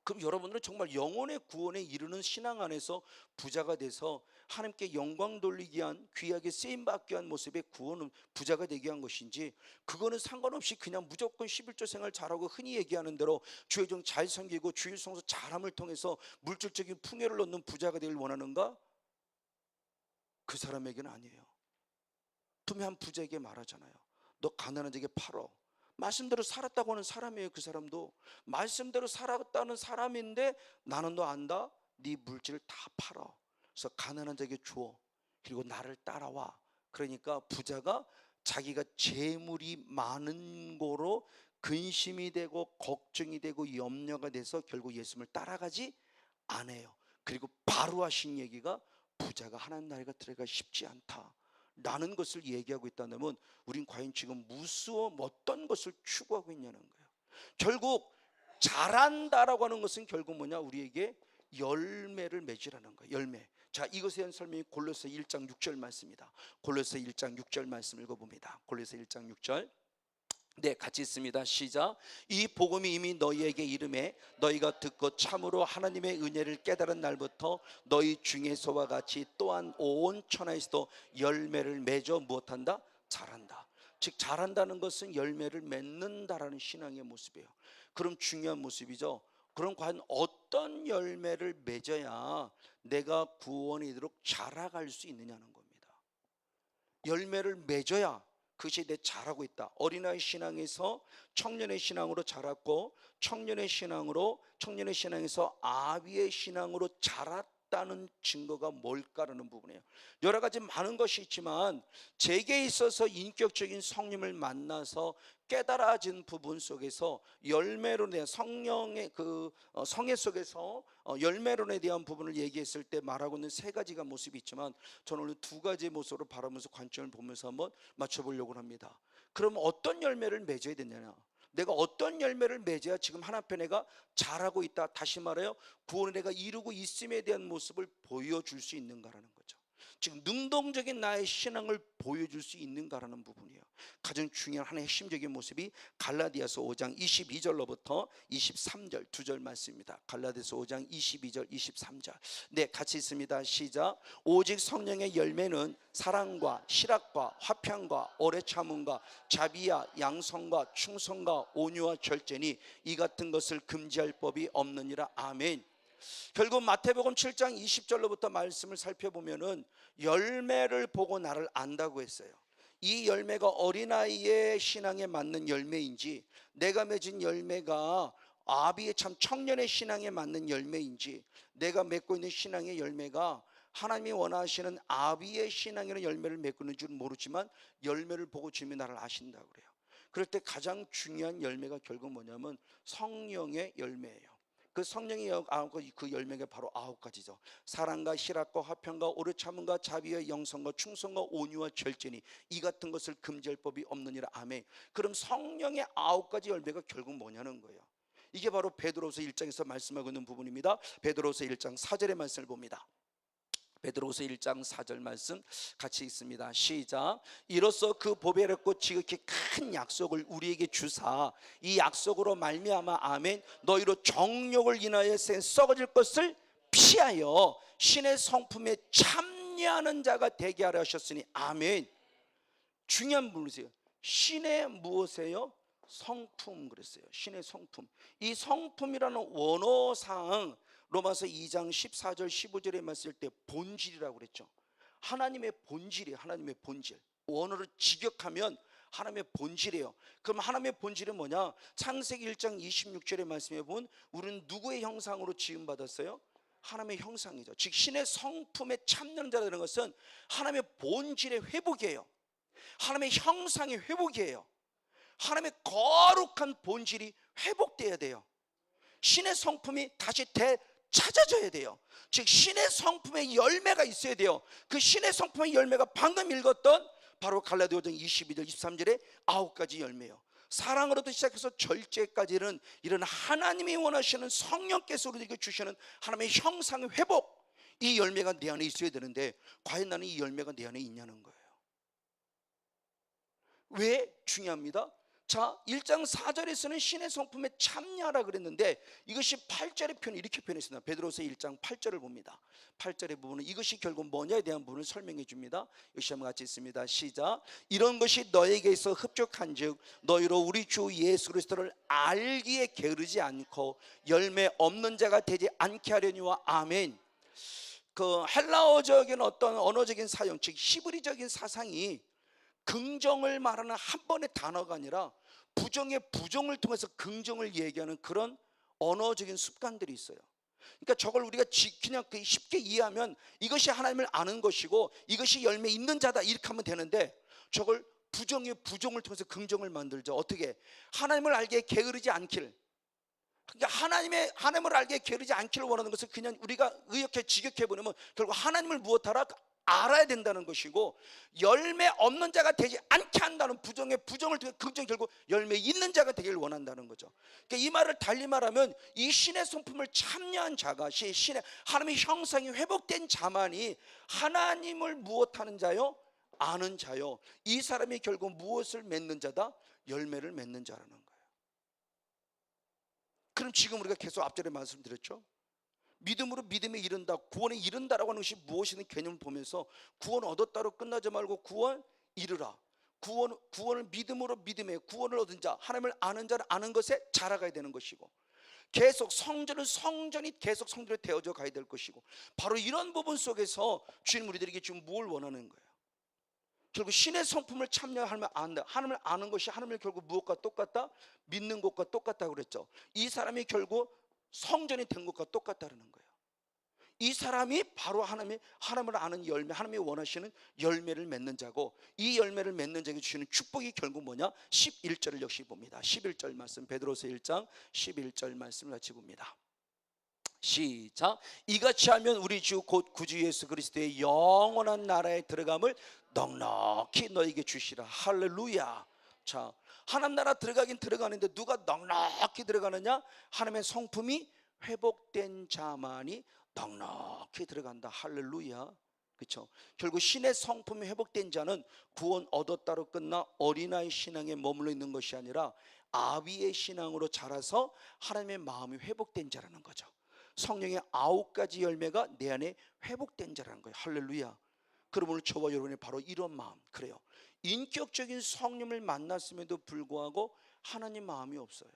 그럼 여러분들은 정말 영혼의 구원에 이르는 신앙 안에서 부자가 돼서 하나님께 영광 돌리기 위한, 귀하게 쓰임받기 위한 모습의 구원은 부자가 되기 위한 것인지, 그거는 상관없이 그냥 무조건 11조 생활 잘하고 흔히 얘기하는 대로 주의 종 잘 섬기고 주일 성수 잘함을 통해서 물질적인 풍요를 얻는 부자가 되길 원하는가? 그 사람에게는 아니에요. 분명 한 부자에게 말하잖아요. 너 가난한 자에게 팔어. 말씀대로 살았다고 하는 사람이에요. 그 사람도 말씀대로 살았다는 사람인데, 나는 너 안다? 네 물질을 다 팔어. 그래서 가난한 자에게 주어. 그리고 나를 따라와. 그러니까 부자가 자기가 재물이 많은 거로 근심이 되고 걱정이 되고 염려가 돼서 결국 예수님을 따라가지 않아요. 그리고 바로 하신 얘기가, 부자가 하나님 나라가 들어가기 쉽지 않다 라는 것을 얘기하고 있다면, 우린 과연 지금 어떤 것을 추구하고 있냐는 거예요. 결국 잘한다라고 하는 것은 결국 뭐냐? 우리에게 열매를 맺으라는 거예요. 열매. 자, 이것에 대한 설명이 골로새 1장 6절 말씀입니다. 골로새 1장 6절 말씀 읽어봅니다. 골로새 1장 6절. 네, 같이 있습니다. 시작. 이 복음이 이미 너희에게 이름에 너희가 듣고 참으로 하나님의 은혜를 깨달은 날부터 너희 중에서와 같이 또한 온 천하에서도 열매를 맺어 무엇한다? 잘한다. 즉 잘한다는 것은 열매를 맺는다라는 신앙의 모습이에요. 그럼 중요한 모습이죠. 그럼 과연 어떤 열매를 맺어야 내가 구원에 이르도록 자라갈 수 있느냐는 겁니다. 열매를 맺어야 그것이 내 잘하고 있다. 어린아이 신앙에서 청년의 신앙으로 자랐고, 청년의 신앙에서 아비의 신앙으로 자랐다는 증거가 뭘까라는 부분이에요. 여러 가지 많은 것이 있지만, 제게 있어서 인격적인 성령을 만나서 깨달아진 부분 속에서 열매론에 대한 성령의 성애 속에서 열매론에 대한 부분을 얘기했을 때 말하고 있는 세 가지가 모습이 있지만, 저는 오늘 두 가지의 모습으로 바라보면서 관점을 보면서 한번 맞춰보려고 합니다. 그럼 어떤 열매를 맺어야 되느냐? 내가 어떤 열매를 맺어야 지금 하나님 앞에 내가 잘하고 있다, 다시 말해요 구원을 내가 이루고 있음에 대한 모습을 보여줄 수 있는가라는 거죠. 지금 능동적인 나의 신앙을 보여줄 수 있는가라는 부분이에요. 가장 중요한 하나의 핵심적인 모습이 갈라디아서 5장 22절로부터 23절 2절 말씀입니다. 갈라디아서 5장 22절 23절. 네, 같이 있습니다. 시작. 오직 성령의 열매는 사랑과 실학과 화평과 오래 참음과 자비와 양성과 충성과 온유와 절제니 이 같은 것을 금지할 법이 없느니라. 아멘. 결국 마태복음 7장 20절로부터 말씀을 살펴보면은 열매를 보고 나를 안다고 했어요. 이 열매가 어린아이의 신앙에 맞는 열매인지, 내가 맺은 열매가 아비의 참 청년의 신앙에 맞는 열매인지, 내가 맺고 있는 신앙의 열매가 하나님이 원하시는 아비의 신앙에는 열매를 맺고 있는 줄은 모르지만 열매를 보고 주님이 나를 아신다고 그래요. 그럴 때 가장 중요한 열매가 결국 뭐냐면 성령의 열매예요. 그 성령의 그 열매가 바로 9가지죠. 사랑과 실학과 화평과 오래 참음과 자비와 영성과 충성과 온유와 절제니 이 같은 것을 금지할 법이 없느니라. 아멘. 그럼 성령의 9가지 열매가 결국 뭐냐는 거예요. 이게 바로 베드로서 1장에서 말씀하고 있는 부분입니다. 베드로서 1장 4절의 말씀을 봅니다. 베드로서 1장 4절 말씀 같이 읽습니다. 시작. 이로써 그 보배롭고 지극히 큰 약속을 우리에게 주사 이 약속으로 말미암아 아멘 너희로 정욕을 인하여 썩어질 것을 피하여 신의 성품에 참여하는 자가 되게 하려 하셨으니 아멘. 중요한 부분이세요. 신의 무엇이에요? 성품 그랬어요. 신의 성품. 이 성품이라는 원어상 로마서 2장 14절 15절에 말씀할 때 본질이라고 그랬죠. 하나님의 본질이에요. 하나님의 본질. 원어를 직역하면 하나님의 본질이에요. 그럼 하나님의 본질은 뭐냐? 창세기 1장 26절에 말씀해 보면 우리는 누구의 형상으로 지음받았어요? 하나님의 형상이죠. 즉 신의 성품에 참는 자라는 것은 하나님의 본질의 회복이에요. 하나님의 형상의 회복이에요. 하나님의 거룩한 본질이 회복돼야 돼요. 신의 성품이 다시 찾아져야 돼요. 즉 신의 성품의 열매가 있어야 돼요. 그 신의 성품의 열매가 방금 읽었던 바로 갈라디아 5장 22절 23절의 9가지 열매예요. 사랑으로부터 시작해서 절제까지는 이런 하나님이 원하시는 성령께서 우리에게 주시는 하나님의 형상의 회복, 이 열매가 내 안에 있어야 되는데 과연 나는 이 열매가 내 안에 있냐는 거예요. 왜 중요합니다. 자, 1장 4절에서는 신의 성품에 참여하라 그랬는데 이것이 8절의 표현을 이렇게 표현했습니다. 베드로서 1장 8절을 봅니다. 8절의 부분은 이것이 결국 뭐냐에 대한 부분을 설명해 줍니다. 역시 한번 같이 있습니다. 시작. 이런 것이 너에게서 흡족한즉 너희로 우리 주 예수 그리스도를 알기에 게으르지 않고 열매 없는 자가 되지 않게 하려니와. 아멘. 그 헬라어적인 어떤 언어적인 사용, 즉 히브리적인 사상이 긍정을 말하는 한 번의 단어가 아니라 부정의 부정을 통해서 긍정을 얘기하는 그런 언어적인 습관들이 있어요. 그러니까 저걸 우리가 그냥 쉽게 이해하면 이것이 하나님을 아는 것이고 이것이 열매 있는 자다 이렇게 하면 되는데, 저걸 부정의 부정을 통해서 긍정을 만들죠. 어떻게? 하나님을 알기에 게으르지 않길. 그러니까 하나님을 알기에 게으르지 않기를 원하는 것은 그냥 우리가 의역해 직역해 보면 결국 하나님을 무엇하라? 알아야 된다는 것이고, 열매 없는 자가 되지 않게 한다는 부정의 부정을 통해 긍정이 결국 열매 있는 자가 되기를 원한다는 거죠. 그러니까 이 말을 달리 말하면 이 신의 성품을 참여한 자가 신의 하나님의 형상이 회복된 자만이 하나님을 무엇하는 자요? 아는 자요. 이 사람이 결국 무엇을 맺는 자다? 열매를 맺는 자라는 거예요. 그럼 지금 우리가 계속 앞전에 말씀드렸죠. 믿음으로 믿음에 이른다, 구원에 이른다라고 하는 것이 무엇이든 개념을 보면서 구원 얻었다로 끝나지 말고 구원 이르라. 구원을 믿음으로 믿음에 구원을 얻은 자, 하나님을 아는 자를 아는 것에 자라가야 되는 것이고, 계속 성전이 계속 성전에 되어져 가야 될 것이고, 바로 이런 부분 속에서 주님 우리들에게 지금 뭘 원하는 거예요? 결국 신의 성품을 참여하면 안다. 하나님을 아는 것이 하나님을 결국 무엇과 똑같다? 믿는 것과 똑같다고 그랬죠. 이 사람이 결국 성전이 된 것과 똑같다는 거예요. 이 사람이 바로 하나님을 아는 열매, 하나님이 원하시는 열매를 맺는 자고, 이 열매를 맺는 자에게 주시는 축복이 결국 뭐냐? 11절을 역시 봅니다. 11절 말씀, 베드로서 1장 11절 말씀을 같이 봅니다. 시작. 이같이 하면 우리 주 곧 구주 예수 그리스도의 영원한 나라에 들어감을 넉넉히 너에게 주시라. 할렐루야. 자, 하나님 나라 들어가긴 들어가는데 누가 넉넉히 들어가느냐? 하나님의 성품이 회복된 자만이 넉넉히 들어간다. 할렐루야. 그렇죠? 결국 신의 성품이 회복된 자는 구원 얻었다로 끝나 어린아이 신앙에 머물러 있는 것이 아니라 아비의 신앙으로 자라서 하나님의 마음이 회복된 자라는 거죠. 성령의 9가지 열매가 내 안에 회복된 자라는 거예요. 할렐루야. 그럼 오늘 저와 여러분의 바로 이런 마음, 그래요. 인격적인 성령을 만났음에도 불구하고 하나님 마음이 없어요.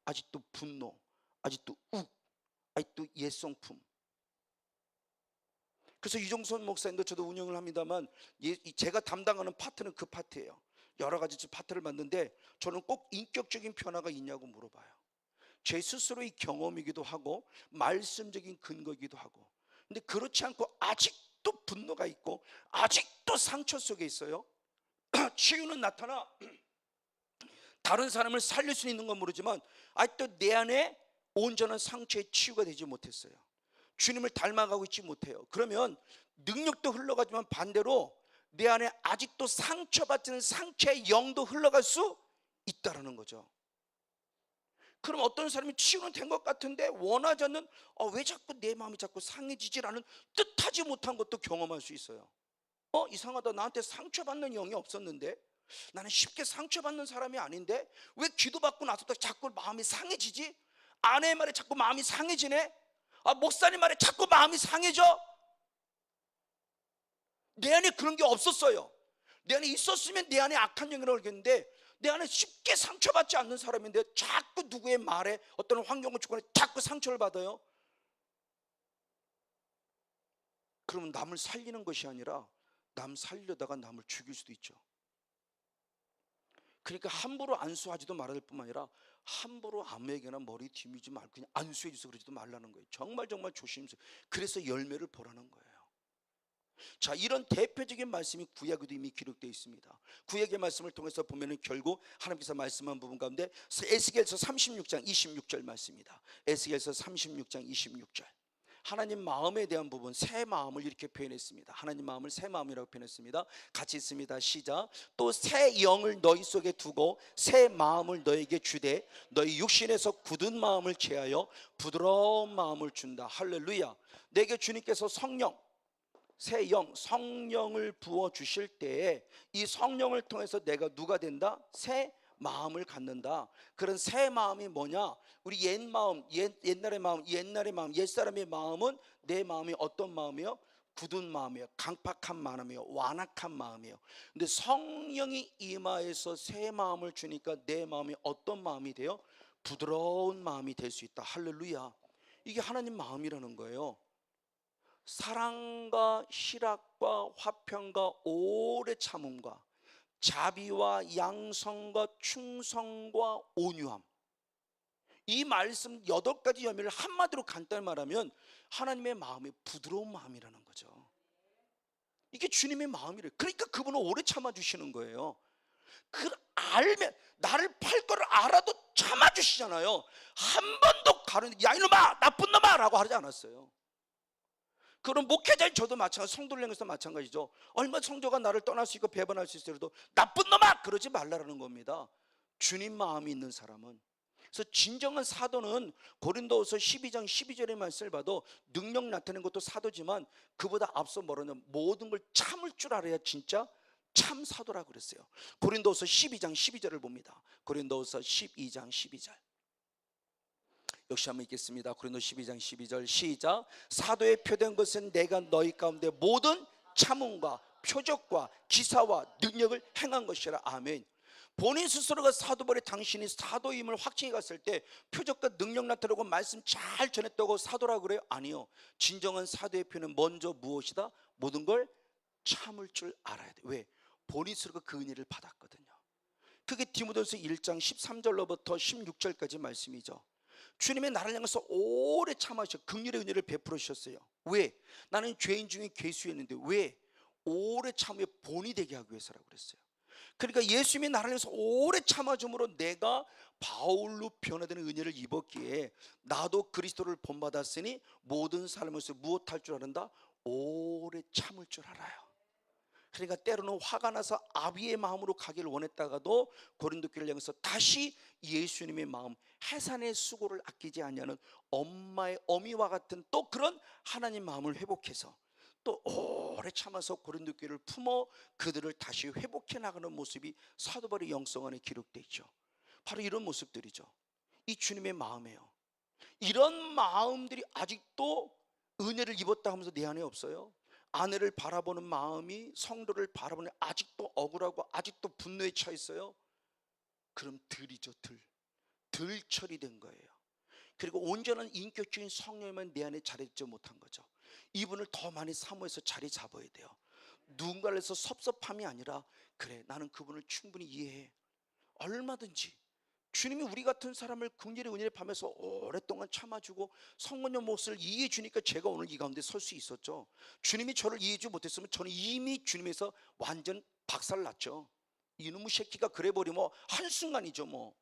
아직도 분노, 아직도 아직도 옛성품. 그래서 이종선 목사님도 저도 운영을 합니다만, 제가 담당하는 파트는 그 파트예요. 여러 가지 파트를 맡는데 저는 꼭 인격적인 변화가 있냐고 물어봐요. 제 스스로의 경험이기도 하고 말씀적인 근거이기도 하고, 근데 그렇지 않고 아직도 분노가 있고 아직도 상처 속에 있어요. 치유는 나타나 다른 사람을 살릴 수 있는 건 모르지만 아직도 내 안에 온전한 상처의 치유가 되지 못했어요. 주님을 닮아가고 있지 못해요. 그러면 능력도 흘러가지만 반대로 내 안에 아직도 상처받는 상처의 영도 흘러갈 수 있다는 거죠. 그럼 어떤 사람이 치유는 된 것 같은데 원하지 않는, 왜 자꾸 내 마음이 자꾸 상해지지라는 뜻하지 못한 것도 경험할 수 있어요. 이상하다, 나한테 상처받는 영이 없었는데, 나는 쉽게 상처받는 사람이 아닌데 왜 기도받고 나서부터 자꾸 마음이 상해지지? 아내의 말에 자꾸 마음이 상해지네? 목사님 말에 자꾸 마음이 상해져? 내 안에 그런 게 없었어요. 내 안에 있었으면 내 안에 악한 영이라고 알겠는데, 내 안에 쉽게 상처받지 않는 사람인데 자꾸 누구의 말에 어떤 환경을 주거나 자꾸 상처를 받아요. 그러면 남을 살리는 것이 아니라 남 살리려다가 남을 죽일 수도 있죠. 그러니까 함부로 안수하지도 말아야 될 뿐만 아니라 함부로 아무에게나 머리 뒤미지 말고 그냥 안수해 주세요 그러지도 말라는 거예요. 정말 조심스러워요. 그래서 열매를 보라는 거예요. 자, 이런 대표적인 말씀이 구약에도 이미 기록되어 있습니다. 구약의 말씀을 통해서 보면은 결국 하나님께서 말씀한 부분 가운데 에스겔서 36장 26절 말씀입니다. 에스겔서 36장 26절. 하나님 마음에 대한 부분, 새 마음을 이렇게 표현했습니다. 하나님 마음을 새 마음이라고 표현했습니다. 같이 있습니다. 시작. 또 새 영을 너희 속에 두고 새 마음을 너에게 주되 너희 육신에서 굳은 마음을 제하여 부드러운 마음을 준다. 할렐루야. 내게 주님께서 성령, 새 영, 성령을 부어주실 때에 이 성령을 통해서 내가 누가 된다? 새 마음을 갖는다. 그런 새 마음이 뭐냐? 우리 옛 마음, 옛날의 마음, 옛사람의 마음은 내 마음이 어떤 마음이요? 굳은 마음이에요. 강팍한 마음이에요. 완악한 마음이에요. 근데 성령이 임하여서 새 마음을 주니까 내 마음이 어떤 마음이 돼요? 부드러운 마음이 될 수 있다. 할렐루야. 이게 하나님 마음이라는 거예요. 사랑과 희락과 화평과 오래 참음과 자비와 양성과 충성과 온유함, 이 말씀 8가지 열매를 한마디로 간단히 말하면 하나님의 마음이 부드러운 마음이라는 거죠. 이게 주님의 마음이래요. 그러니까 그분은 오래 참아주시는 거예요. 알면, 나를 팔 거를 알아도 참아주시잖아요. 한 번도 가르는, 야 이놈아 나쁜 놈아 라고 하지 않았어요. 그럼 목회자인 저도 마찬가지, 성도를 향해서 마찬가지죠. 얼마 성도가 나를 떠날 수 있고 배반할 수 있어도 나쁜 놈아 그러지 말라는 겁니다. 주님 마음이 있는 사람은. 그래서 진정한 사도는 고린도후서 12장 12절의 말씀을 봐도 능력 나타내는 것도 사도지만 그보다 앞서 뭐라냐, 모든 걸 참을 줄 알아야 진짜 참 사도라고 그랬어요. 고린도후서 12장 12절을 봅니다. 고린도후서 12장 12절 역시 한번 읽겠습니다. 고린도 12장 12절 시작. 사도의 표된 것은 내가 너희 가운데 모든 참음과 표적과 기사와 능력을 행한 것이라. 아멘. 본인 스스로가 사도벌에 당신이 사도임을 확증해 갔을 때 표적과 능력 나타내고 말씀 잘 전했다고 사도라고 그래요? 아니요. 진정한 사도의 표는 먼저 무엇이다? 모든 걸 참을 줄 알아야 돼. 왜? 본인 스스로가 그 은혜를 받았거든요. 그게 디모데후서 1장 13절로부터 16절까지 말씀이죠. 주님의 나를 향해서 오래 참아주셔 긍휼의 은혜를 베풀어 주셨어요. 왜? 나는 죄인 중에 괴수였는데 왜? 오래 참으며 본이 되게 하기 위해서라고 그랬어요. 그러니까 예수님이 나를 향해서 오래 참아줌으로 내가 바울로 변화되는 은혜를 입었기에 나도 그리스도를 본받았으니 모든 삶에서 무엇할 줄 아는다? 오래 참을 줄 알아요. 그러니까 때로는 화가 나서 아비의 마음으로 가기를 원했다가도 고린도 교회를 향해서 다시 예수님의 마음, 해산의 수고를 아끼지 않냐는 엄마의 어미와 같은 또 그런 하나님 마음을 회복해서 또 오래 참아서 고린도 교회를 품어 그들을 다시 회복해 나가는 모습이 사도 바울의 영성 안에 기록되어 있죠. 바로 이런 모습들이죠. 이 주님의 마음이에요. 이런 마음들이 아직도 은혜를 입었다 하면서 내 안에 없어요? 아내를 바라보는 마음이 성도를 바라보는 아직도 억울하고 아직도 분노에 차 있어요? 그럼 들이죠. 들 처리된 거예요. 그리고 온전한 인격적인 성령만 내 안에 자리잡지 못한 거죠. 이분을 더 많이 사모해서 자리 잡아야 돼요. 누군가를 해서 섭섭함이 아니라 그래 나는 그분을 충분히 이해해. 얼마든지 주님이 우리 같은 사람을 긍휼의 은혜를 파면서 오랫동안 참아주고 성모님 몫을 이해해 주니까 제가 오늘 이 가운데 설 수 있었죠. 주님이 저를 이해해 주지 못했으면 저는 이미 주님에서 완전 박살났죠. 이놈의 새끼가 그래 버리면 한순간이죠 뭐.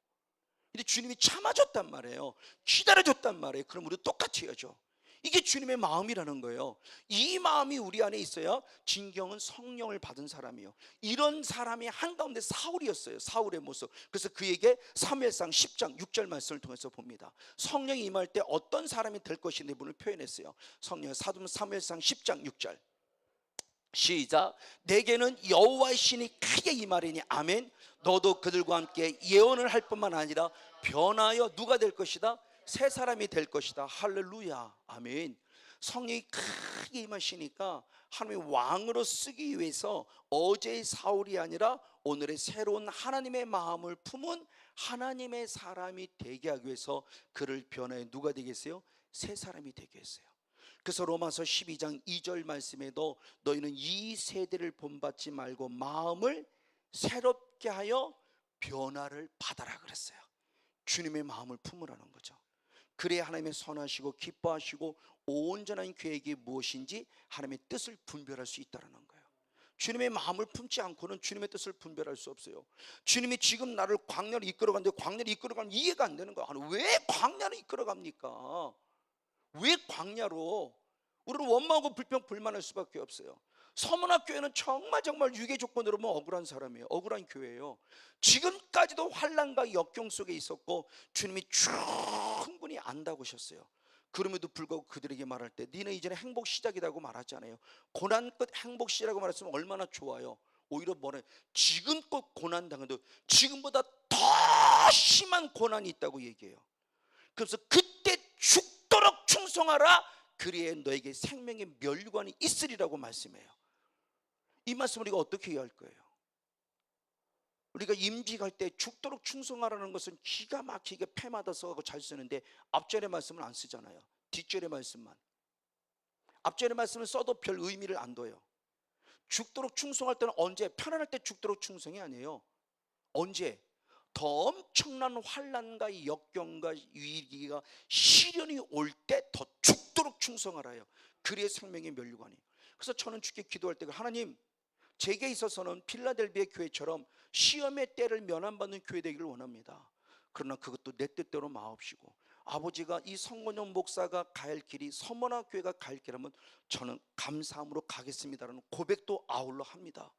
근데 주님이 참아줬단 말이에요. 기다려줬단 말이에요. 그럼 우리도 똑같이 해야죠. 이게 주님의 마음이라는 거예요. 이 마음이 우리 안에 있어야 진경은 성령을 받은 사람이에요. 이런 사람이 한가운데 사울이었어요. 사울의 모습. 그래서 그에게 사무엘상 10장 6절 말씀을 통해서 봅니다. 성령이 임할 때 어떤 사람이 될 것인지 분을 표현했어요. 성령 사도면 사무엘상 10장 6절 시작. 내게는 여호와의 신이 크게 임하리니 아멘. 너도 그들과 함께 예언을 할 뿐만 아니라 변하여 누가 될 것이다? 새 사람이 될 것이다. 할렐루야. 아멘. 성령이 크게 임하시니까 하나님의 왕으로 쓰기 위해서 어제의 사울이 아니라 오늘의 새로운 하나님의 마음을 품은 하나님의 사람이 되게 하기 위해서 그를 변화해 누가 되겠어요? 새 사람이 되게 했어요. 그래서 로마서 12장 2절 말씀에도 너희는 이 세대를 본받지 말고 마음을 새롭게 하여 변화를 받아라 그랬어요. 주님의 마음을 품으라는 거죠. 그래야 하나님의 선하시고 기뻐하시고 온전한 계획이 무엇인지 하나님의 뜻을 분별할 수 있다는 거예요. 주님의 마음을 품지 않고는 주님의 뜻을 분별할 수 없어요. 주님이 지금 나를 광야로 이끌어가는데 광야로 이끌어가면 이해가 안 되는 거야. 왜 광야로 이끌어갑니까? 왜 광야로? 우리는 원망하고 불평불만할 수밖에 없어요. 서문학교회는 정말 유괴 조건으로만 억울한 사람이에요. 억울한 교회예요. 지금까지도 환난과 역경 속에 있었고 주님이 충분히 안다고 하셨어요. 그럼에도 불구하고 그들에게 말할 때 니네 이제는 행복 시작이라고 말하지 않아요. 고난 끝 행복 시작이라고 말했으면 얼마나 좋아요. 오히려 뭐래, 지금껏 고난 당해도 지금보다 더 심한 고난이 있다고 얘기해요. 그래서 그때 죽도록 충성하라, 그리에 너에게 생명의 멸관이 있으리라고 말씀해요. 이 말씀을 우리가 어떻게 해야 할 거예요? 우리가 임직할 때 죽도록 충성하라는 것은 기가 막히게 패마다 써가고 잘 쓰는데 앞절의 말씀은 안 쓰잖아요. 뒷절의 말씀만. 앞절의 말씀을 써도 별 의미를 안 둬요. 죽도록 충성할 때는 언제? 편안할 때 죽도록 충성이 아니에요. 언제? 더 엄청난 환난과 역경과 위기가 시련이 올 때 더 죽도록 충성하라요. 그리의 생명의 면류관이. 그래서 저는 주께 기도할 때, 하나님, 제게 있어서는 필라델비아 교회처럼 시험의 때를 면함받는 교회 되기를 원합니다. 그러나 그것도 내 뜻대로 마옵시고, 아버지가 이 성건영 목사가 갈 길이 서머나 교회가 갈 길이라면 저는 감사함으로 가겠습니다라는 고백도 아울러 합니다.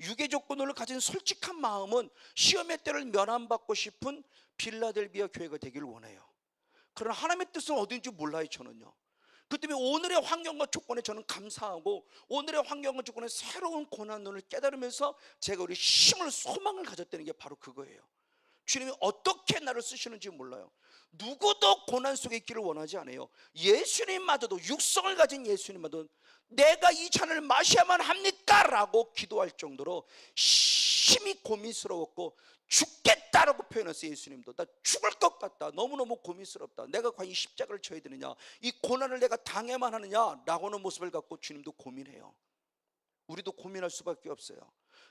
유괴 조건을 가진 솔직한 마음은 시험의 때를 면함받고 싶은 필라델비아 교회가 되기를 원해요. 그러나 하나님의 뜻은 어딘지 몰라요. 저는요. 그 때문에 오늘의 환경과 조건에 저는 감사하고, 오늘의 환경과 조건에 새로운 고난을 깨달으면서 제가 우리 힘을, 소망을 가졌다는 게 바로 그거예요. 주님이 어떻게 나를 쓰시는지 몰라요. 누구도 고난 속에 있기를 원하지 않아요. 예수님마저도, 육성을 가진 예수님마저도 내가 이 잔을 마셔야만 합니까? 라고 기도할 정도로 심히 고민스러웠고, 죽겠다라고 표현했어요. 예수님도 나 죽을 것 같다, 너무너무 고민스럽다, 내가 과연 이 십자가를 져야 되느냐, 이 고난을 내가 당해만 하느냐 라고 하는 모습을 갖고 주님도 고민해요. 우리도 고민할 수밖에 없어요.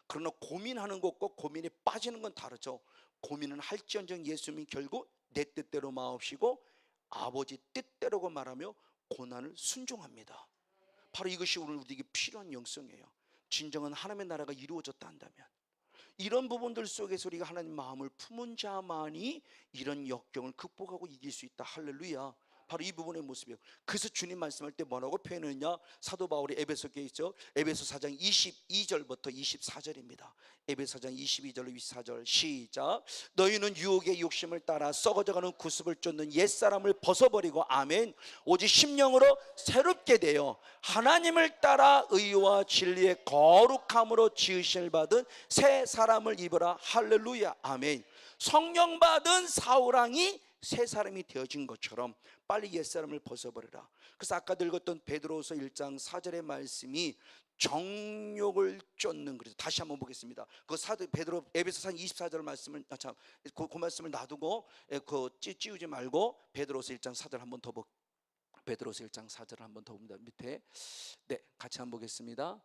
그러나 고민하는 것과 고민에 빠지는 건 다르죠. 고민은 할지언정 예수님이 결국 내 뜻대로 마옵시고 아버지 뜻대로고 말하며 고난을 순종합니다. 바로 이것이 오늘 우리에게 필요한 영성이에요. 진정한 하나님의 나라가 이루어졌다 한다면, 이런 부분들 속에서 우리가 하나님 마음을 품은 자만이 이런 역경을 극복하고 이길 수 있다. 할렐루야. 바로 이 부분의 모습이에요. 그래서 주님 말씀할 때 뭐라고 표현했냐? 사도 바울이 에베소에 있죠. 에베소 4장 22절부터 24절입니다. 에베소 4장 22절로 24절 시작. 너희는 유혹의 욕심을 따라 썩어져가는 구습을 쫓는 옛사람을 벗어버리고, 아멘, 오직 심령으로 새롭게 되어 하나님을 따라 의와 진리의 거룩함으로 지으심을 받은 새 사람을 입으라. 할렐루야. 아멘. 성령 받은 사울왕이 새 사람이 되어진 것처럼 빨리 옛사람을 벗어버려라. 그래서 아까 읽었던 베드로후서 1장 4절의 말씀이 정욕을 쫓는, 그래서 다시 한번 보겠습니다. 그 베드로 에베소 4장 24절 말씀을 그 말씀을 놔두고 그 찌우지 말고 베드로후서 1장 4절 한번 더 베드로후서 1장 4절을 한번 더 봅니다. 밑에 같이 한번 보겠습니다.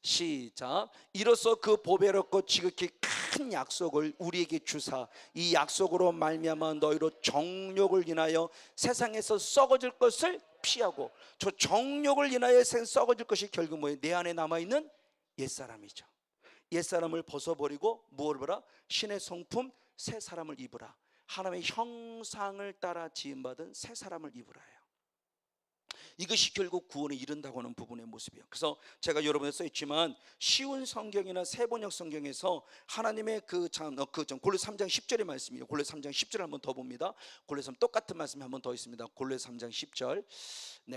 시작. 이로써 그 보배롭고 지극히 큰 약속을 우리에게 주사 이 약속으로 말미암아 너희로 정욕을 인하여 세상에서 썩어질 것을 피하고, 저 정욕을 인하여 썩어질 것이 결국 뭐예요? 내 안에 남아있는 옛사람이죠. 옛사람을 벗어버리고 무엇을 보라? 신의 성품 새 사람을 입으라. 하나님의 형상을 따라 지음받은 새 사람을 입으라예요. 이것이 결국 구원에 이른다고 하는 부분의 모습이에요. 그래서 제가 여러분에 써있지만 쉬운 성경이나 세번역 성경에서 하나님의 골로새 3장 10절의 말씀이에요. 골로새 3장 10절 한번 더 봅니다. 골로새 3 똑같은 말씀이 한번 더 있습니다. 골로새 3장 10절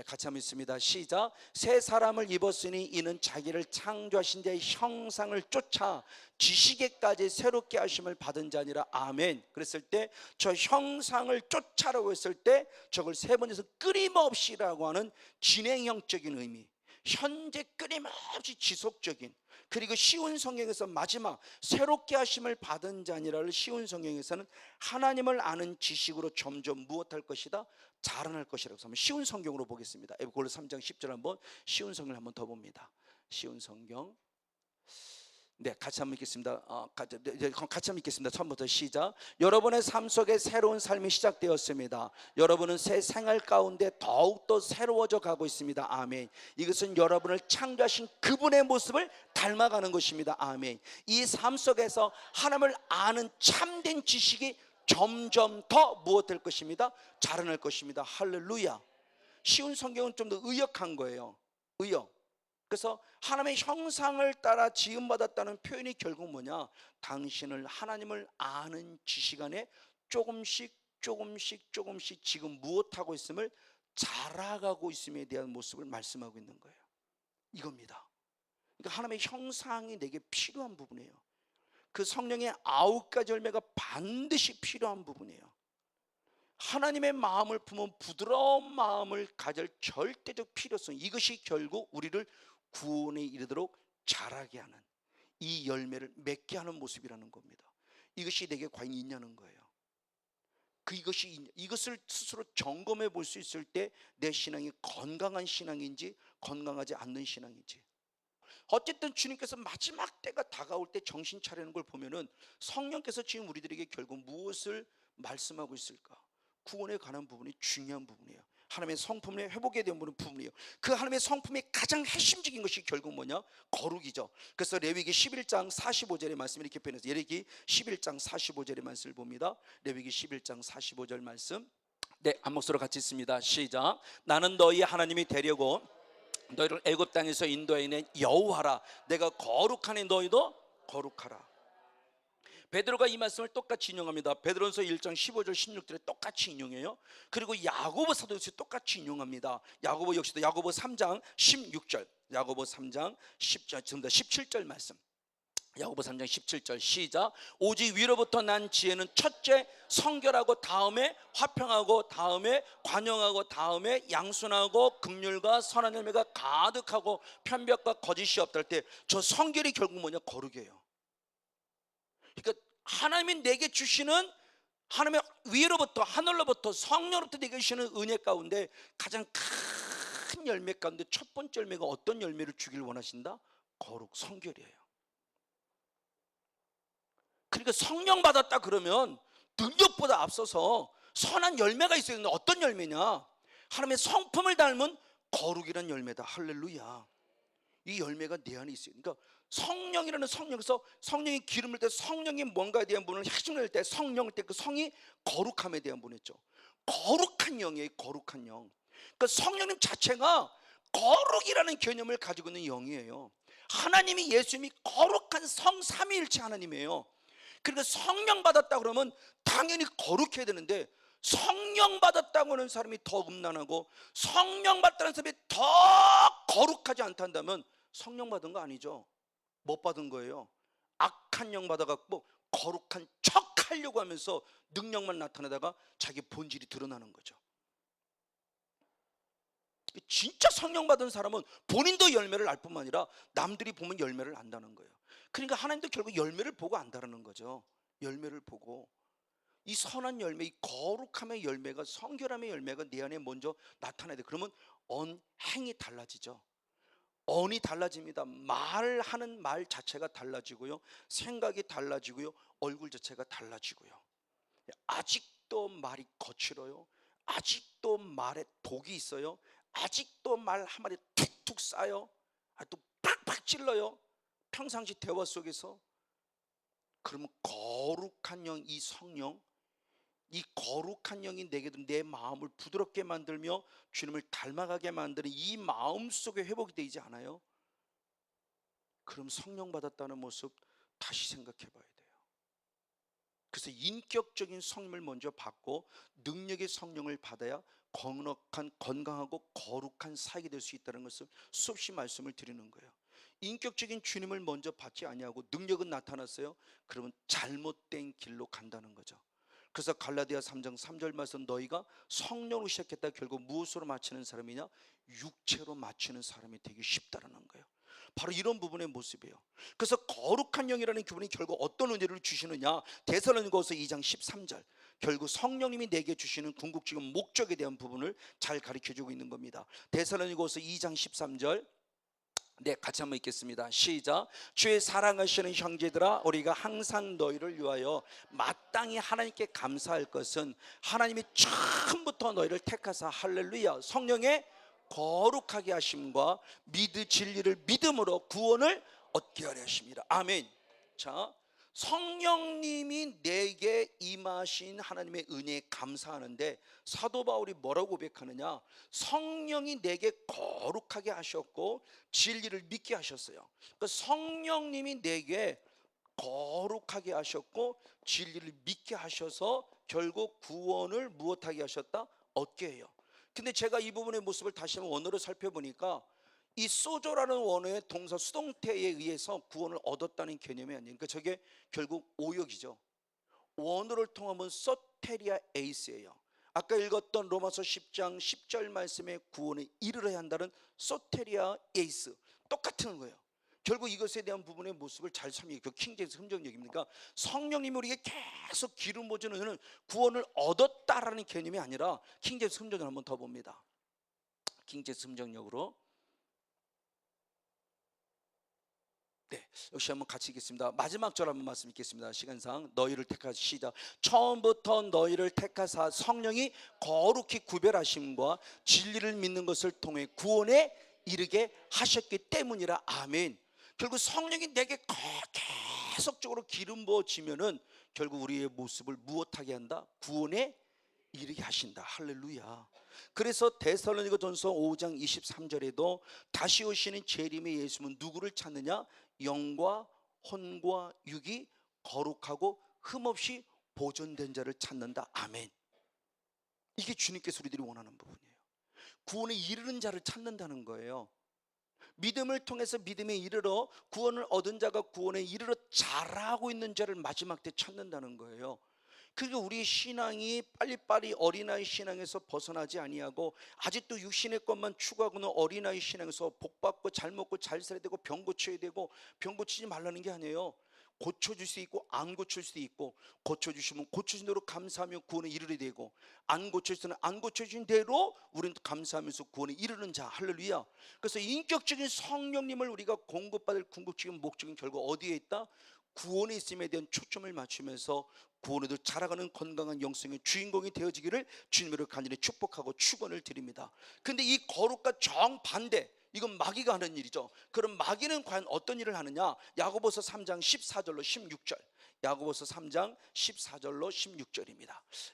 같이 한번 있습니다. 시작. 새 사람을 입었으니 이는 자기를 창조하신 자의 형상을 쫓아 지식에까지 새롭게 하심을 받은 자니라. 아멘. 그랬을 때 저 형상을 쫓아라고 했을 때 저걸 세 번에서 끊임없이라고 하는 진행형적인 의미, 현재 끊임없이 지속적인, 그리고 쉬운 성경에서 마지막 새롭게 하심을 받은 자니라를 쉬운 성경에서는 하나님을 아는 지식으로 점점 무엇할 것이다? 자라날 것이라고 하면 쉬운 성경으로 보겠습니다. 골로새 3장 10절 한번 쉬운 성경을 한번 더 봅니다. 쉬운 성경 같이 한번 읽겠습니다. 같이 한번 읽겠습니다. 처음부터 시작. 여러분의 삶 속에 새로운 삶이 시작되었습니다. 여러분은 새 생활 가운데 더욱더 새로워져 가고 있습니다. 아멘. 이것은 여러분을 창조하신 그분의 모습을 닮아가는 것입니다. 아멘. 이 삶 속에서 하나님을 아는 참된 지식이 점점 더 무엇될 것입니다? 자라날 것입니다. 할렐루야. 쉬운 성경은 좀 더 의역한 거예요. 의역. 그래서 하나님의 형상을 따라 지음받았다는 표현이 결국 뭐냐? 당신을 하나님을 아는 지식 안에 조금씩 지금 무엇하고 있음을 자라가고 있음에 대한 모습을 말씀하고 있는 거예요. 이겁니다. 그러니까 하나님의 형상이 내게 필요한 부분이에요. 그 성령의 9가지 열매가 반드시 필요한 부분이에요. 하나님의 마음을 품은 부드러운 마음을 가질 절대적 필요성, 이것이 결국 우리를 구원에 이르도록 자라게 하는, 이 열매를 맺게 하는 모습이라는 겁니다. 이것이 내게 과연 있냐는 거예요. 이것을 스스로 점검해 볼 수 있을 때 내 신앙이 건강한 신앙인지 건강하지 않는 신앙인지. 어쨌든 주님께서 마지막 때가 다가올 때 정신 차리는 걸 보면은 성령께서 지금 우리들에게 결국 무엇을 말씀하고 있을까? 구원에 관한 부분이 중요한 부분이에요. 하나님의 성품의 회복에 대한 부분이에요. 그 하나님의 성품의 가장 핵심적인 것이 결국 뭐냐? 거룩이죠. 그래서 레위기 11장 45절의 말씀 이렇게 표현해서, 레위기 11장 45절의 말씀을 봅니다. 레위기 11장 45절 말씀, 네, 한 목소리로 같이 읽습니다. 시작. 나는 너희 하나님이 되려고 너희를 애굽 땅에서 인도해낸 여호와라. 내가 거룩하니 너희도 거룩하라. 베드로가 이 말씀을 똑같이 인용합니다. 베드로전서 1장 15절 16절에 똑같이 인용해요. 그리고 야고보 사도에서 똑같이 인용합니다. 야고보 역시도 야고보 3장 16절, 야고보 3장 17절 말씀, 야고보 3장 17절 시작. 오직 위로부터 난 지혜는 첫째 성결하고, 다음에 화평하고, 다음에 관용하고, 다음에 양순하고, 긍휼과 선한 열매가 가득하고, 편벽과 거짓이 없다 할 때 저 성결이 결국 뭐냐? 거룩이에요. 그러니까 하나님이 내게 주시는, 하나님의 위로부터, 하늘로부터, 성령으로부터 내게 주시는 은혜 가운데 가장 큰 열매 가운데 첫 번째 열매가 어떤 열매를 주길 원하신다? 거룩, 성결이에요. 그러니까 성령 받았다 그러면 능력보다 앞서서 선한 열매가 있어야 되는데 어떤 열매냐? 하나님의 성품을 닮은 거룩이라는 열매다. 할렐루야. 이 열매가 내 안에 있어요. 그러니까 성령이라는, 성령에서 성령이 기름을 때 성령이 뭔가에 대한 분을 핵심을 낼 때 성령일 때 그 성이 거룩함에 대한 분이죠. 거룩한 영이에요. 거룩한 영. 그러니까 성령님 자체가 거룩이라는 개념을 가지고 있는 영이에요. 하나님이, 예수님이 거룩한 성삼위일체 하나님이에요. 그러니까 성령 받았다 그러면 당연히 거룩해야 되는데, 성령 받았다고 하는 사람이 더 음란하고 성령 받다는 사람이 더 거룩하지 않다면 성령 받은 거 아니죠. 못 받은 거예요. 악한 영 받아갖고 거룩한 척 하려고 하면서 능력만 나타내다가 자기 본질이 드러나는 거죠. 진짜 성령 받은 사람은 본인도 열매를 알 뿐만 아니라 남들이 보면 열매를 안다는 거예요. 그러니까 하나님도 결국 열매를 보고 안다는 거죠. 열매를 보고. 이 선한 열매, 이 거룩함의 열매가, 성결함의 열매가 내 안에 먼저 나타나야 돼. 그러면 행이 달라지죠. 언이 달라집니다. 말하는 말 자체가 달라지고요, 생각이 달라지고요, 얼굴 자체가 달라지고요. 아직도 말이 거칠어요. 아직도 말에 독이 있어요. 아직도 말 한마디 툭툭 쏴요. 또 팍팍 찔러요. 평상시 대화 속에서. 그러면 거룩한 영, 이 성령, 이 거룩한 영이 내게도 내 마음을 부드럽게 만들며 주님을 닮아가게 만드는 이 마음 속에 회복이 되지 않아요? 그럼 성령 받았다는 모습 다시 생각해 봐야 돼요. 그래서 인격적인 성령을 먼저 받고 능력의 성령을 받아야 건강하고 거룩한 사역이 될 수 있다는 것을 수없이 말씀을 드리는 거예요. 인격적인 주님을 먼저 받지 아니하고 능력은 나타났어요. 그러면 잘못된 길로 간다는 거죠. 그래서 갈라디아 3장 3절 말씀, 너희가 성령으로 시작했다 결국 무엇으로 마치는 사람이냐? 육체로 마치는 사람이 되기 쉽다라는 거예요. 바로 이런 부분의 모습이에요. 그래서 거룩한 영이라는 기분이 결국 어떤 은혜를 주시느냐? 데살로니가서 2장 13절, 결국 성령님이 내게 주시는 궁극적인 목적에 대한 부분을 잘 가르쳐주고 있는 겁니다. 데살로니가서 2장 13절, 네, 같이 한번 읽겠습니다. 시작. 주의 사랑하시는 형제들아, 우리가 항상 너희를 위하여 마땅히 하나님께 감사할 것은 하나님이 처음부터 너희를 택하사, 할렐루야, 성령의 거룩하게 하심과 진리를 믿음으로 구원을 얻게 하려 하십니다. 아멘. 자, 성령님이 내게 임하신 하나님의 은혜에 감사하는데 사도 바울이 뭐라고 고백하느냐? 성령이 내게 거룩하게 하셨고 진리를 믿게 하셨어요. 그러니까 성령님이 내게 거룩하게 하셨고 진리를 믿게 하셔서 결국 구원을 무엇하게 하셨다? 얻게 해요. 근데 제가 이 부분의 모습을 다시 한번 원어로 살펴보니까 이 소조라는 원어의 동사 수동태에 의해서 구원을 얻었다는 개념이 아니에요. 그러니까 저게 결국 오역이죠. 원어를 통하면 소테리아 에이스예요. 아까 읽었던 로마서 10장 10절 말씀에 구원에 이르러야 한다는 소테리아 에이스 똑같은 거예요. 결국 이것에 대한 부분의 모습을 잘 설명해요. 그 킹제임스 흠정역입니까? 성령님이 우리에게 계속 기름 부어주는 은혜는 구원을 얻었다라는 개념이 아니라 킹제임스 흠정을 한번 더 봅니다. 킹제임스 흠정역으로 네, 역시 한번 같이 읽겠습니다. 마지막 절 한번 말씀 읽겠습니다. 시간상 너희를 택하사 시작. 처음부터 너희를 택하사 성령이 거룩히 구별하심과 진리를 믿는 것을 통해 구원에 이르게 하셨기 때문이라. 아멘. 결국 성령이 내게 계속적으로 기름 부어지면은 결국 우리의 모습을 무엇하게 한다? 구원에 이르게 하신다. 할렐루야. 그래서 데살로니가전서 5장 23절에도 다시 오시는 재림의 예수는 누구를 찾느냐? 영과 혼과 육이 거룩하고 흠없이 보존된 자를 찾는다. 아멘. 이게 주님께서 우리들이 원하는 부분이에요. 구원에 이르는 자를 찾는다는 거예요. 믿음을 통해서 믿음에 이르러 구원을 얻은 자가 구원에 이르러 자라고 있는 자를 마지막 때 찾는다는 거예요. 그러니까 우리 신앙이 빨리빨리 어린아이 신앙에서 벗어나지 아니하고 아직도 육신의 것만 추구하고는 어린아이 신앙에서 복받고 잘 먹고 잘 살아야 되고 병 고쳐야 되고 병 고치지 말라는 게 아니에요. 고쳐줄 수 있고 안 고칠 수도 있고, 고쳐주시면 고쳐준 대로 감사하며 구원에 이르게 되고, 안 고쳐주시면 안 고쳐준 대로 우리는 감사하면서 구원에 이르는 자. 할렐루야. 그래서 인격적인 성령님을 우리가 공급받을 궁극적인 목적은 결국 어디에 있다? 구원에 있음에 대한 초점을 맞추면서 구원에도 자라가는 건강한 영성의 주인공이 되어지기를 주님으로 간절히 축복하고 축원을 드립니다. 근데 이 거룩과 정반대, 이건 마귀가 하는 일이죠. 그럼 마귀는 과연 어떤 일을 하느냐? 야고보서 3장 14절로 16절. 야고보서 3장 14절로 16절입니다.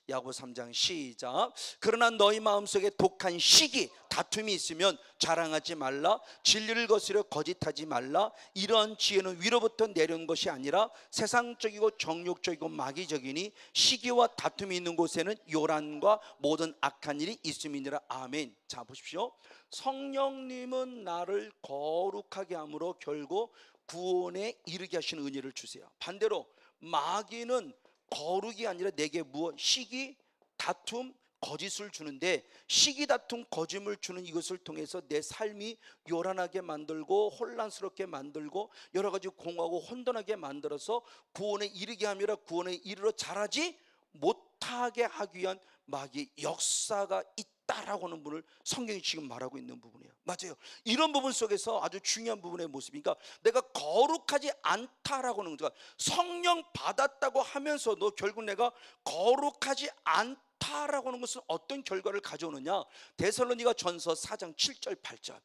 야고보서 3장 시작. 그러나 너희 마음속에 독한 시기, 다툼이 있으면 자랑하지 말라. 진리를 거스려 거짓하지 말라. 이러한 지혜는 위로부터 내려온 것이 아니라 세상적이고 정욕적이고 마귀적이니 시기와 다툼이 있는 곳에는 요란과 모든 악한 일이 있음이니라. 아멘. 자, 보십시오. 성령님은 나를 거룩하게 함으로 결국 구원에 이르게 하시는 은혜를 주세요. 반대로 마귀는 거룩이 아니라 내게 무엇? 시기, 다툼, 거짓을 주는데, 시기, 다툼, 거짓을 주는 이것을 통해서 내 삶이 요란하게 만들고 혼란스럽게 만들고 여러 가지 공허하고 혼돈하게 만들어서 구원에 이르게 함이라 구원에 이르러 자라지 못하게 하기 위한 마귀의 역사가 있다라고 하는 분을 성경이 지금 말하고 있는 부분이에요. 맞아요. 이런 부분 속에서 아주 중요한 부분의 모습이니까, 내가 거룩하지 않다라고 하는 거죠. 성령 받았다고 하면서도 결국 내가 거룩하지 않다라고 하는 것은 어떤 결과를 가져오느냐? 데살로니가 전서 4장 7절 8절.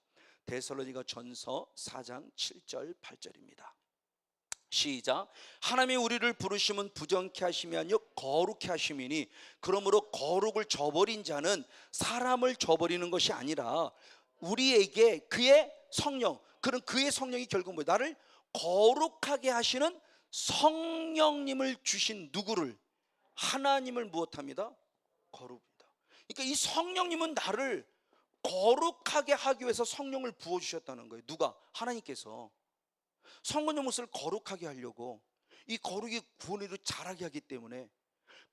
데살로니가 전서 4장 7절 8절입니다. 시작. 하나님이 우리를 부르심은 부정케 하심이 아니요 거룩케 하심이니, 그러므로 거룩을 저버린 자는 사람을 저버리는 것이 아니라 우리에게 그의 성령, 그런 그의 성령이 결국 뭐예요? 나를 거룩하게 하시는 성령님을 주신 누구를? 하나님을 무엇합니다? 거룩합니다. 그러니까 이 성령님은 나를 거룩하게 하기 위해서 성령을 부어주셨다는 거예요. 누가? 하나님께서. 성령의 모습을 거룩하게 하려고, 이 거룩이 구원으로 자라게 하기 때문에.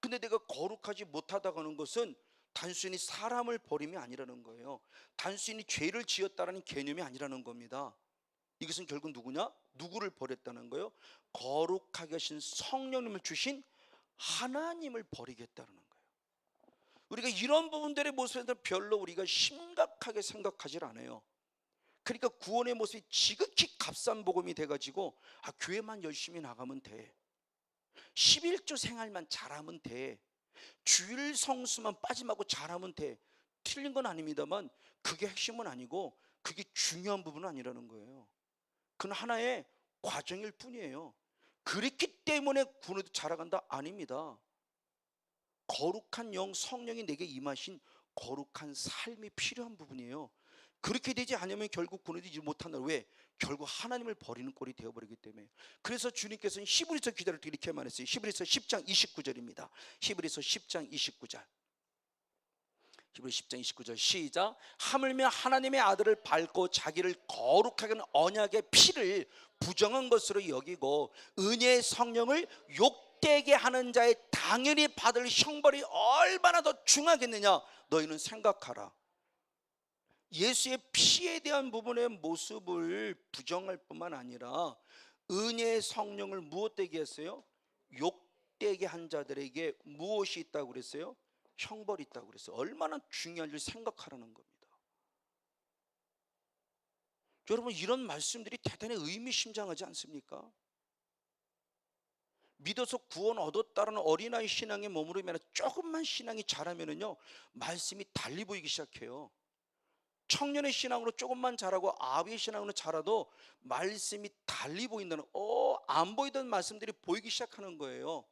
근데 내가 거룩하지 못하다고 하는 것은 단순히 사람을 버림이 아니라는 거예요. 단순히 죄를 지었다는 개념이 아니라는 겁니다. 이것은 결국 누구냐? 누구를 버렸다는 거예요? 거룩하게 하신 성령님을 주신 하나님을 버리겠다는 거예요. 우리가 이런 부분들의 모습에 대해서 별로 우리가 심각하게 생각하지 않아요. 그러니까 구원의 모습이 지극히 값싼 복음이 돼가지고, 교회만 열심히 나가면 돼, 11조 생활만 잘하면 돼, 주일 성수만 빠짐하고 잘하면 돼. 틀린 건 아닙니다만 그게 핵심은 아니고 그게 중요한 부분은 아니라는 거예요. 그건 하나의 과정일 뿐이에요. 그렇기 때문에 구원에도 자라간다? 아닙니다. 거룩한 영, 성령이 내게 임하신 거룩한 삶이 필요한 부분이에요. 그렇게 되지 않으면 결국 구원되지 못한다. 왜? 결국 하나님을 버리는 꼴이 되어버리기 때문에. 그래서 주님께서는 히브리서 기자를 이렇게 말했어요. 히브리서 10장 29절입니다. 히브리서 10장 29절. 히브리 10장 29절 시작. 하물며 하나님의 아들을 밟고 자기를 거룩하게 하는 언약의 피를 부정한 것으로 여기고 은혜의 성령을 욕되게 하는 자의 당연히 받을 형벌이 얼마나 더 중하겠느냐 너희는 생각하라. 예수의 피에 대한 부분의 모습을 부정할 뿐만 아니라 은혜의 성령을 무엇되게 했어요? 욕되게 한 자들에게 무엇이 있다고 그랬어요? 형벌이 있다고 그랬어요. 얼마나 중요한지 생각하라는 겁니다. 여러분, 이런 말씀들이 대단히 의미심장하지 않습니까? 믿어서 구원 얻었다라는 어린아이 신앙에 머무르면 조금만 신앙이 자라면은요 말씀이 달리 보이기 시작해요. 청년의 신앙으로 조금만 자라고 아비의 신앙으로 자라도 말씀이 달리 보인다는, 안 보이던 말씀들이 보이기 시작하는 거예요.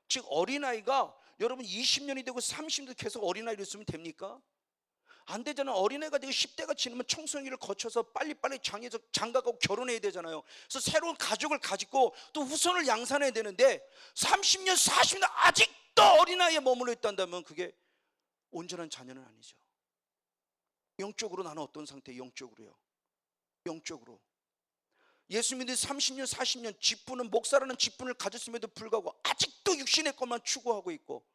즉 어린아이가 여러분 20년이 되고 30년도 계속 어린아이로 있으면 됩니까? 안 되잖아요. 어린애가 되고 10대가 지나면 청소년기를 거쳐서 빨리빨리 장가가고 결혼해야 되잖아요. 그래서 새로운 가족을 가지고 또 후손을 양산해야 되는데 30년 40년 아직도 어린아이에 머물러 있단다면 그게 온전한 자녀는 아니죠. 영적으로 나는 어떤 상태예요? 영적으로요. 영적으로 예수 믿는 30년 40년 직분은 목사라는 직분을 가졌음에도 불구하고 아직도 육신의 것만 추구하고 있고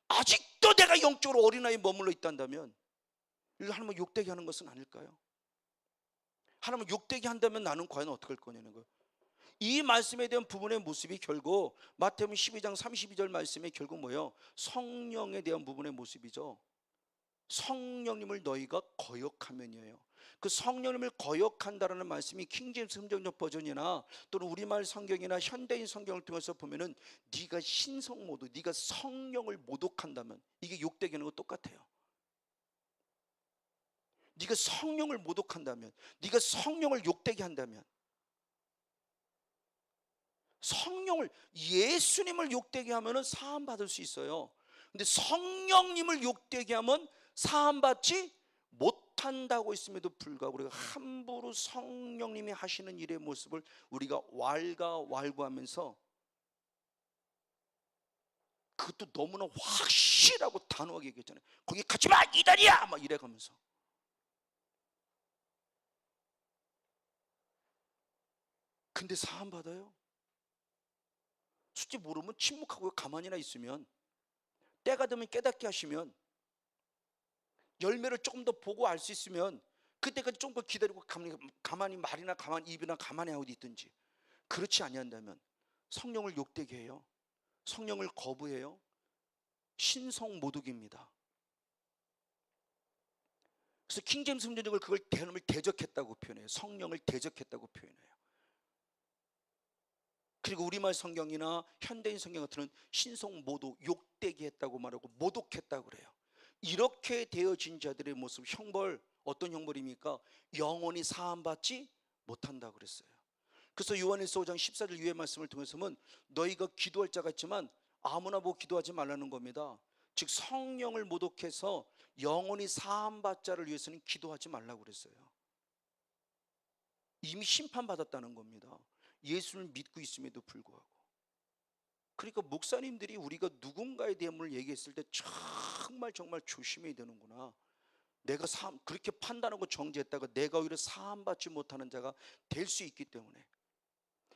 아직도 내가 영적으로 어린아이에 머물러 있단다면 이거 하나님 욕되게 하는 것은 아닐까요? 하나님 욕되게 한다면 나는 과연 어떻게 할 거냐는 거예요. 이 말씀에 대한 부분의 모습이 결국 마태복음 12장 32절 말씀에 결국 뭐예요? 성령에 대한 부분의 모습이죠. 성령님을 너희가 거역하면이에요. 그 성령님을 거역한다라는 말씀이 킹제임스 성경적 버전이나 또는 우리말 성경이나 현대인 성경을 통해서 보면은 네가 신성 모독, 네가 성령을 모독한다면 이게 욕되게 하는 거 똑같아요. 네가 성령을 모독한다면, 네가 성령을 욕되게 한다면, 성령을 예수님을 욕되게 하면은 사함 받을 수 있어요. 근데 성령님을 욕되게 하면 사함 받지 못한다고 있음에도 불구하고 우리가 함부로 성령님이 하시는 일의 모습을 우리가 왈가왈부하면서 그것도 너무나 확실하고 단호하게 얘기했잖아요. 거기 가지마 이단이야 막 이래가면서. 근데 사함 받아요? 솔직히 모르면 침묵하고 가만히나 있으면 때가 되면 깨닫게 하시면 열매를 조금 더 보고 알 수 있으면 그때까지 좀 더 기다리고 가만히 말이나 가만히 입이나 가만히 하고 있든지. 그렇지 아니한다면 성령을 욕되게 해요. 성령을 거부해요. 신성 모독입니다. 그래서 킹제임스 성경을 그걸 대놈을 대적했다고 표현해요. 성령을 대적했다고 표현해요. 그리고 우리말 성경이나 현대인 성경 같은 신성 모독, 욕되게 했다고 말하고 모독했다고 그래요. 이렇게 되어진 자들의 모습, 형벌, 어떤 형벌입니까? 영원히 사함받지 못한다고 그랬어요. 그래서 요한일서 5장 14절 이후의 말씀을 통해서 보면 너희가 기도할 자가 있지만 아무나 보고 기도하지 말라는 겁니다. 즉 성령을 모독해서 영원히 사함받자를 위해서는 기도하지 말라고 그랬어요. 이미 심판받았다는 겁니다. 예수를 믿고 있음에도 불구하고. 그러니까 목사님들이 우리가 누군가에 대한 걸 얘기했을 때 정말 조심해야 되는구나. 내가 그렇게 판단하고 정죄했다가 내가 오히려 사함받지 못하는 자가 될 수 있기 때문에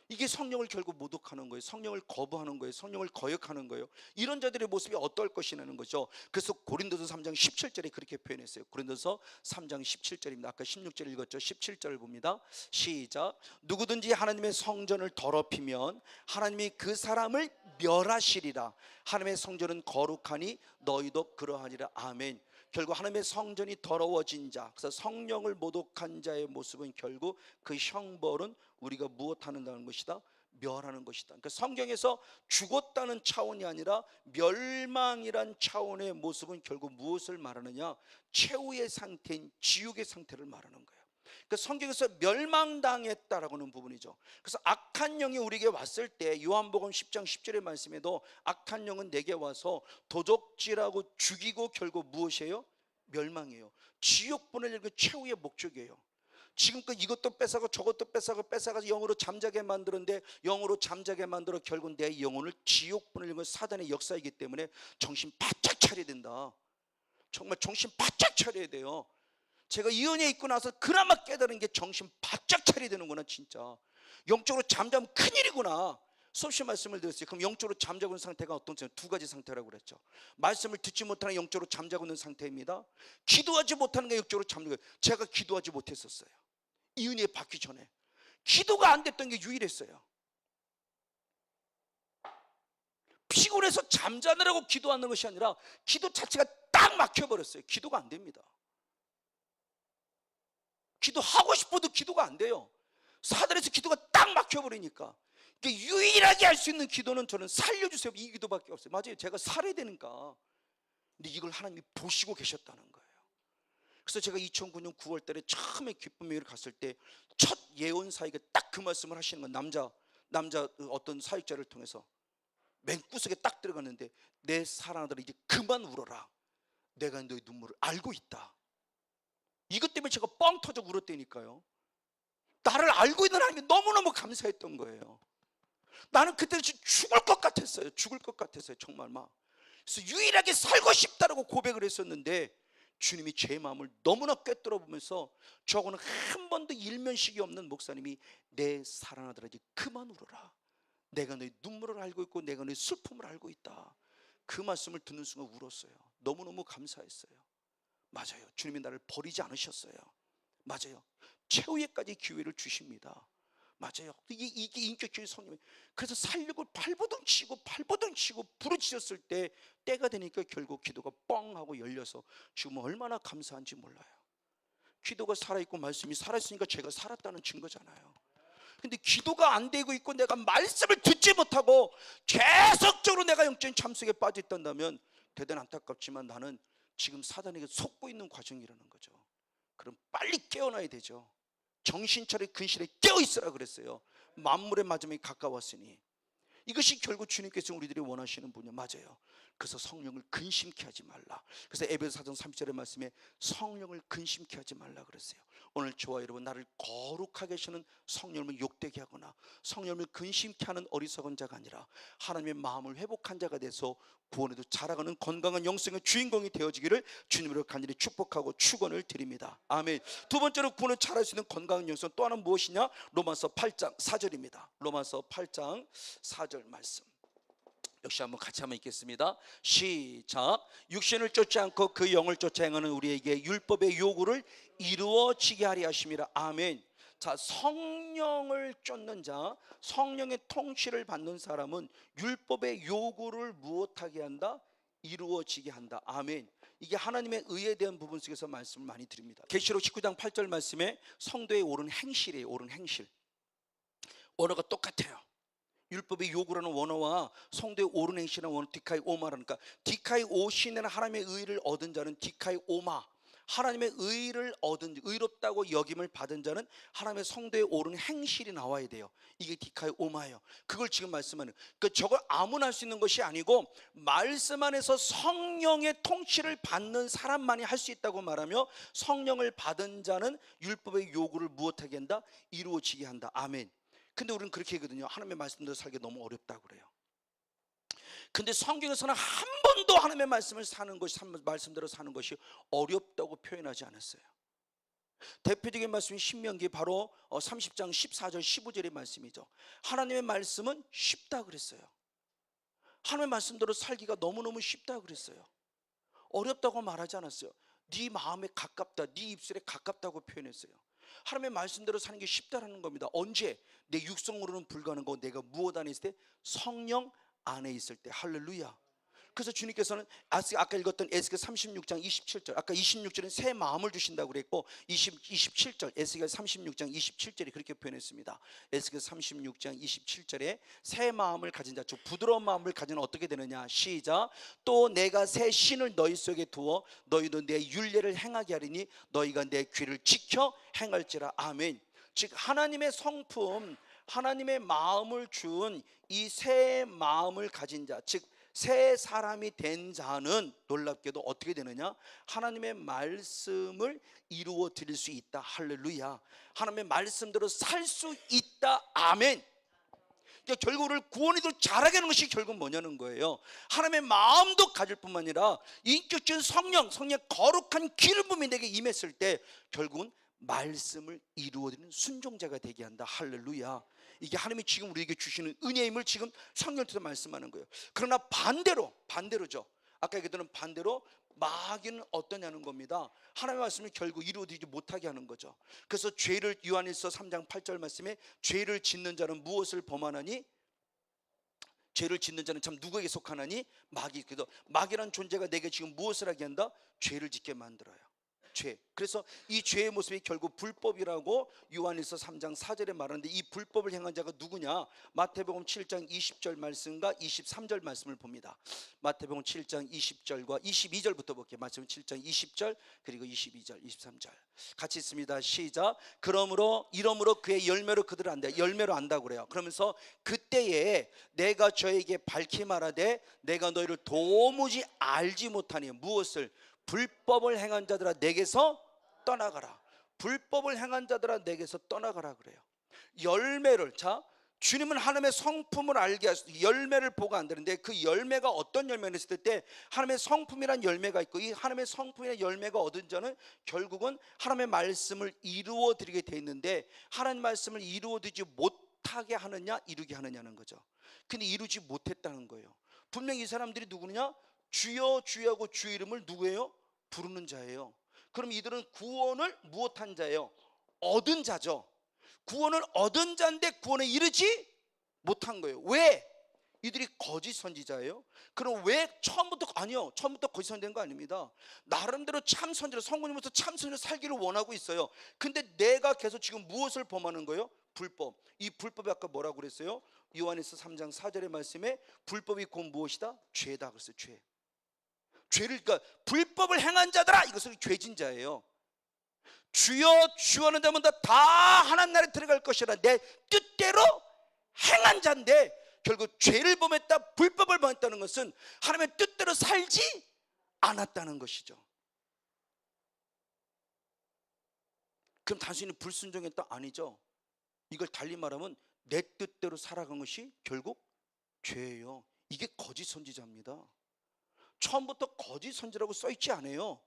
이게 성령을 결국 모독하는 거예요. 성령을 거부하는 거예요. 성령을 거역하는 거예요. 이런 자들의 모습이 어떨 것이라는 거죠. 그래서 고린도서 3장 17절에 그렇게 표현했어요. 고린도서 3장 17절입니다. 아까 16절 읽었죠. 17절을 봅니다. 시작. 누구든지 하나님의 성전을 더럽히면 하나님이 그 사람을 멸하시리라. 하나님의 성전은 거룩하니 너희도 그러하니라. 아멘. 결국 하나님의 성전이 더러워진 자, 그래서 성령을 모독한 자의 모습은 결국 그 형벌은 우리가 무엇하는다는 것이다? 멸하는 것이다. 그러니까 성경에서 죽었다는 차원이 아니라 멸망이란 차원의 모습은 결국 무엇을 말하느냐? 최후의 상태인 지옥의 상태를 말하는 거예요. 그러니까 성경에서 멸망당했다라고 하는 부분이죠. 그래서 악한 영이 우리에게 왔을 때 요한복음 10장 10절의 말씀에도 악한 영은 내게 와서 도적질하고 죽이고 결국 무엇이에요? 멸망이에요. 지옥 보낼 그 최후의 목적이에요. 지금껏 이것도 뺏어가고 저것도 뺏어가서 영으로 잠자게 만드는데 영으로 잠자게 만들어 결국 내 영혼을 지옥 보내는 건 사단의 역사이기 때문에 정신 바짝 차려야 된다. 정말 정신 바짝 차려야 돼요. 제가 이 은혜에 있고 나서 그나마 깨달은 게 정신 바짝 차려야 되는구나. 진짜 영적으로 잠자면 큰일이구나. 수없이 말씀을 드렸어요. 그럼 영적으로 잠자고 있는 상태가 어떤 상태? 두 가지 상태라고 그랬죠. 말씀을 듣지 못하는 영적으로 잠자고 있는 상태입니다. 기도하지 못하는 게 영적으로 잠자고. 제가 기도하지 못했었어요. 이 은혜에 받기 전에 기도가 안 됐던 게 유일했어요. 피곤해서 잠자느라고 기도하는 것이 아니라 기도 자체가 딱 막혀버렸어요. 기도가 안 됩니다. 기도하고 싶어도 기도가 안 돼요. 사단에서 기도가 딱 막혀버리니까. 유일하게 할 수 있는 기도는 저는 살려주세요, 이 기도밖에 없어요. 맞아요, 제가 살아야 되니까. 근데 이걸 하나님이 보시고 계셨다는 거예요. 그래서 제가 2009년 9월 달에 처음에 기쁨 예배를 갔을 때 첫 예언 사역에 딱 그 말씀을 하시는 건 남자 어떤 사역자를 통해서 맨구석에 딱 들어갔는데, 내 사랑하더라 이제 그만 울어라. 내가 너의 눈물을 알고 있다. 이것 때문에 제가 뻥 터져 울었다니까요. 나를 알고 있는 하나님이 너무너무 감사했던 거예요. 나는 그때 죽을 것 같았어요. 죽을 것 같았어요. 정말 막. 그래서 유일하게 살고 싶다라고 고백을 했었는데 주님이 제 마음을 너무나 꿰뚫어 보면서, 저하고는 한 번도 일면식이 없는 목사님이 내 사랑하더라 이제 그만 울어라. 내가 너의 눈물을 알고 있고 내가 너의 슬픔을 알고 있다. 그 말씀을 듣는 순간 울었어요. 너무너무 감사했어요. 맞아요, 주님이 나를 버리지 않으셨어요. 맞아요, 최후에까지 기회를 주십니다. 맞아요, 이게 인격적인 성령이. 그래서 살려고 발버둥 치고 부르짖었을 때 때가 되니까 결국 기도가 뻥 하고 열려서 지금 얼마나 감사한지 몰라요. 기도가 살아있고 말씀이 살아있으니까 제가 살았다는 증거잖아요. 근데 기도가 안 되고 있고 내가 말씀을 듣지 못하고 계속적으로 내가 영적인 잠속에 빠져 있단다면 대단히 안타깝지만 나는 지금 사단에게 속고 있는 과정이라는 거죠. 그럼 빨리 깨어나야 되죠. 정신 차려 근실에 깨어있으라 그랬어요. 만물의 마지막이 가까웠으니. 이것이 결국 주님께서 우리들이 원하시는 분이에요. 맞아요. 그래서 성령을 근심케 하지 말라. 그래서 에베소 4장 30절의 말씀에 성령을 근심케 하지 말라 그랬어요. 오늘 저와 여러분, 나를 거룩하게 하시는 성령을 욕되게 하거나 성령을 근심케 하는 어리석은 자가 아니라 하나님의 마음을 회복한 자가 돼서 구원에도 자라가는 건강한 영성의 주인공이 되어지기를 주님으로 간절히 축복하고 축원을 드립니다. 아멘. 두 번째로 구원을 잘할 수 있는 건강한 영성 또 하나는 무엇이냐? 로마서 8장 4절입니다. 로마서 8장 4절 말씀 역시 한번 같이 한번 읽겠습니다. 시작. 육신을 쫓지 않고 그 영을 쫓아 행하는 우리에게 율법의 요구를 이루어지게 하리 하심이라. 아멘. 자, 성령을 쫓는 자, 성령의 통치를 받는 사람은 율법의 요구를 무엇하게 한다? 이루어지게 한다. 아멘. 이게 하나님의 의에 대한 부분 속에서 말씀을 많이 드립니다. 계시록 19장 8절 말씀에 성도의 옳은 행실이에요. 옳은 행실. 언어가 똑같아요. 율법의 요구라는 원어와 성도의 옳은 행실이라는 원어 디카이 오마라니까, 디카이 오시는 하나님의 의를 얻은 자는 디카이 오마, 하나님의 의를 얻은, 의롭다고 여김을 받은 자는 하나님의 성도의 옳은 행실이 나와야 돼요. 이게 디카이 오마예요. 그걸 지금 말씀하는, 그 저걸 아무나 할 수 있는 것이 아니고 말씀 안에서 성령의 통치를 받는 사람만이 할 수 있다고 말하며, 성령을 받은 자는 율법의 요구를 무엇하게 한다? 이루어지게 한다. 아멘. 근데 우리는 그렇게 하거든요. 하나님의 말씀대로 살기 너무 어렵다고 그래요. 근데 성경에서는 한 번도 하나님의 말씀을 사는 것이, 말씀대로 사는 것이 어렵다고 표현하지 않았어요. 대표적인 말씀이 신명기 바로 30장 14절 15절의 말씀이죠. 하나님의 말씀은 쉽다 그랬어요. 하나님의 말씀대로 살기가 너무너무 쉽다 그랬어요. 어렵다고 말하지 않았어요. 네 마음에 가깝다, 네 입술에 가깝다고 표현했어요. 하나님의 말씀대로 사는 게 쉽다라는 겁니다. 언제? 내 육성으로는 불가능한 거, 내가 무엇 안에 있을 때? 성령 안에 있을 때. 할렐루야. 그래서 주님께서는 아까 읽었던 에스겔 36장 27절, 아까 26절은 새 마음을 주신다고 그랬고 27절 에스겔 36장 27절이 그렇게 표현했습니다. 에스겔 36장 27절에 새 마음을 가진 자, 즉 부드러운 마음을 가진 어떻게 되느냐? 시작. 또 내가 새 신을 너희 속에 두어 너희도 내 율례를 행하게 하리니 너희가 내 귀를 지켜 행할지라. 아멘. 즉 하나님의 성품, 하나님의 마음을 준 이 새 마음을 가진 자, 즉 새 사람이 된 자는 놀랍게도 어떻게 되느냐? 하나님의 말씀을 이루어 드릴 수 있다. 할렐루야. 하나님의 말씀대로 살 수 있다. 아멘. 그러니까 결국 우리를 구원이도록 자라게 하는 것이 결국 뭐냐는 거예요. 하나님의 마음도 가질 뿐만 아니라 인격적인 성령의 거룩한 기름 부음이 내게 임했을 때 결국은 말씀을 이루어드리는 순종자가 되게 한다. 할렐루야. 이게 하나님이 지금 우리에게 주시는 은혜임을 지금 성령을 통해서 말씀하는 거예요. 그러나 반대로죠. 아까 얘기했던 반대로 마귀는 어떠냐는 겁니다. 하나님의 말씀을 결국 이루어지지 못하게 하는 거죠. 그래서 죄를, 요한일서 3장 8절 말씀에 죄를 짓는 자는 무엇을 범하나니, 죄를 짓는 자는 참 누구에게 속하나니, 마귀. 그래서 마귀라는 존재가 내게 지금 무엇을 하게 한다? 죄를 짓게 만들어요. 죄. 그래서 이 죄의 모습이 결국 불법이라고 요한일서 3장 4절에 말하는데, 이 불법을 행한 자가 누구냐? 마태복음 7장 20절 말씀과 23절 말씀을 봅니다. 마태복음 7장 20절과 22절부터 볼게요. 마태복음 7장 20절 그리고 22절 23절 같이 있습니다. 시작. 이러므로 그의 열매로 그들을 안다. 열매로 안다고 그래요. 그러면서 그때에 내가 저에게 밝히 말하되 내가 너희를 도무지 알지 못하니, 무엇을? 불법을 행한 자들아 내게서 떠나가라. 불법을 행한 자들아 내게서 떠나가라 그래요. 열매를, 자, 주님은 하나님의 성품을 알게 하시고 열매를 보고 안 되는데, 그 열매가 어떤 열매를 했을 때 하나님의 성품이란 열매가 있고, 이 하나님의 성품이란 열매가 얻은 자는 결국은 하나님의 말씀을 이루어 드리게 돼 있는데, 하나님 말씀을 이루어 드리지 못하게 하느냐 이루게 하느냐는 거죠. 근데 이루지 못했다는 거예요. 분명히 이 사람들이 누구냐? 주여 주여하고 주의 이름을 누구예요? 부르는 자예요. 그럼 이들은 구원을 무엇한 자예요? 얻은 자죠. 구원을 얻은 자인데 구원에 이르지 못한 거예요. 왜? 이들이 거짓 선지자예요. 그럼 왜 처음부터? 아니요, 처음부터 거짓 선지자인 거 아닙니다. 나름대로 참 선지자, 성령님으로서 참 선지자 살기를 원하고 있어요. 근데 내가 계속 지금 무엇을 범하는 거예요? 불법. 이 불법이 아까 뭐라고 그랬어요? 요한일서 3장 4절의 말씀에 불법이 곧 무엇이다? 죄다 그랬어요. 죄. 죄를, 그러니까 불법을 행한 자들아, 이것은 죄진 자예요. 주여 주여는 자면 다 하나님 나라에 들어갈 것이라 내 뜻대로 행한 자인데, 결국 죄를 범했다, 불법을 범했다는 것은 하나님의 뜻대로 살지 않았다는 것이죠. 그럼 단순히 불순종했다? 아니죠. 이걸 달리 말하면 내 뜻대로 살아간 것이 결국 죄예요. 이게 거짓 선지자입니다. 처음부터 거짓 선지자라고 써있지 않아요.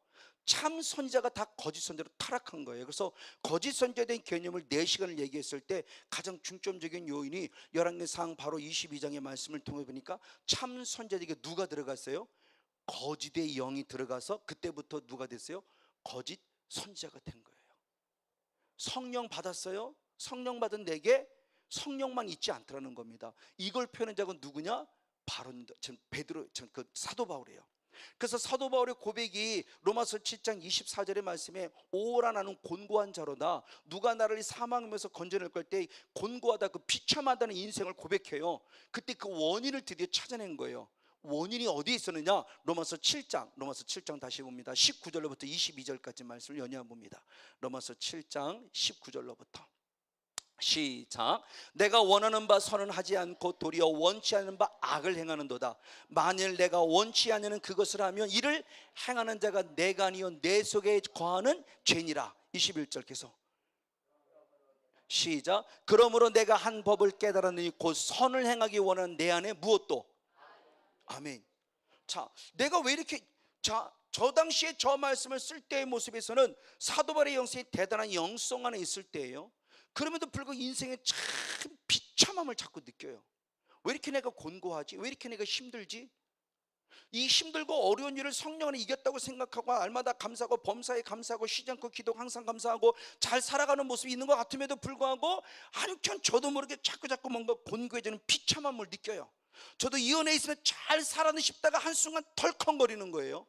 참 선지자가 다 거짓 선지자로 타락한 거예요. 그래서 거짓 선지자에 대한 개념을 4시간을 얘기했을 때 가장 중점적인 요인이 열왕기상 바로 22장의 말씀을 통해 보니까 참 선지자에게 누가 들어갔어요? 거짓의 영이 들어가서 그때부터 누가 됐어요? 거짓 선지자가 된 거예요. 성령 받았어요? 성령 받은 내게 성령만 있지 않더라는 겁니다. 이걸 표현한 자가 누구냐? 바로 베드로, 그 사도 바울이에요. 그래서 사도 바울의 고백이 로마서 7장 24절의 말씀에 오라 나는 곤고한 자로다. 누가 나를 사망에서 건져낼 걸 때 곤고하다, 그 비참하다는 인생을 고백해요. 그때 그 원인을 드디어 찾아낸 거예요. 원인이 어디에 있었느냐? 로마서 7장 다시 봅니다. 19절로부터 22절까지 말씀을 연이어 봅니다. 로마서 7장 19절로부터 시작. 내가 원하는 바 선은 하지 않고 도리어 원치 않는 바 악을 행하는도다. 만일 내가 원치 않는 그것을 하면 이를 행하는 자가 내가 아니요 내 속에 거하는 죄니라. 21절 계속 시작. 그러므로 내가 한 법을 깨달았느니 곧 선을 행하기 원하는 내 안에 무엇도. 아멘. 자, 내가 왜 이렇게, 자, 저 당시에 저 말씀을 쓸 때의 모습에서는 사도 바울의 영성이 대단한 영성 안에 있을 때예요. 그럼에도 불구하고 인생에 참 비참함을 자꾸 느껴요. 왜 이렇게 내가 곤고하지? 왜 이렇게 내가 힘들지? 이 힘들고 어려운 일을 성령 안에 이겼다고 생각하고 날마다 감사하고 범사에 감사하고 쉬지 않고 기도 항상 감사하고 잘 살아가는 모습이 있는 것 같음에도 불구하고 한편 저도 모르게 자꾸 뭔가 곤고해지는 비참함을 느껴요. 저도 이 은혜에 있으면 잘 살아는 싶다가 한순간 덜컹거리는 거예요.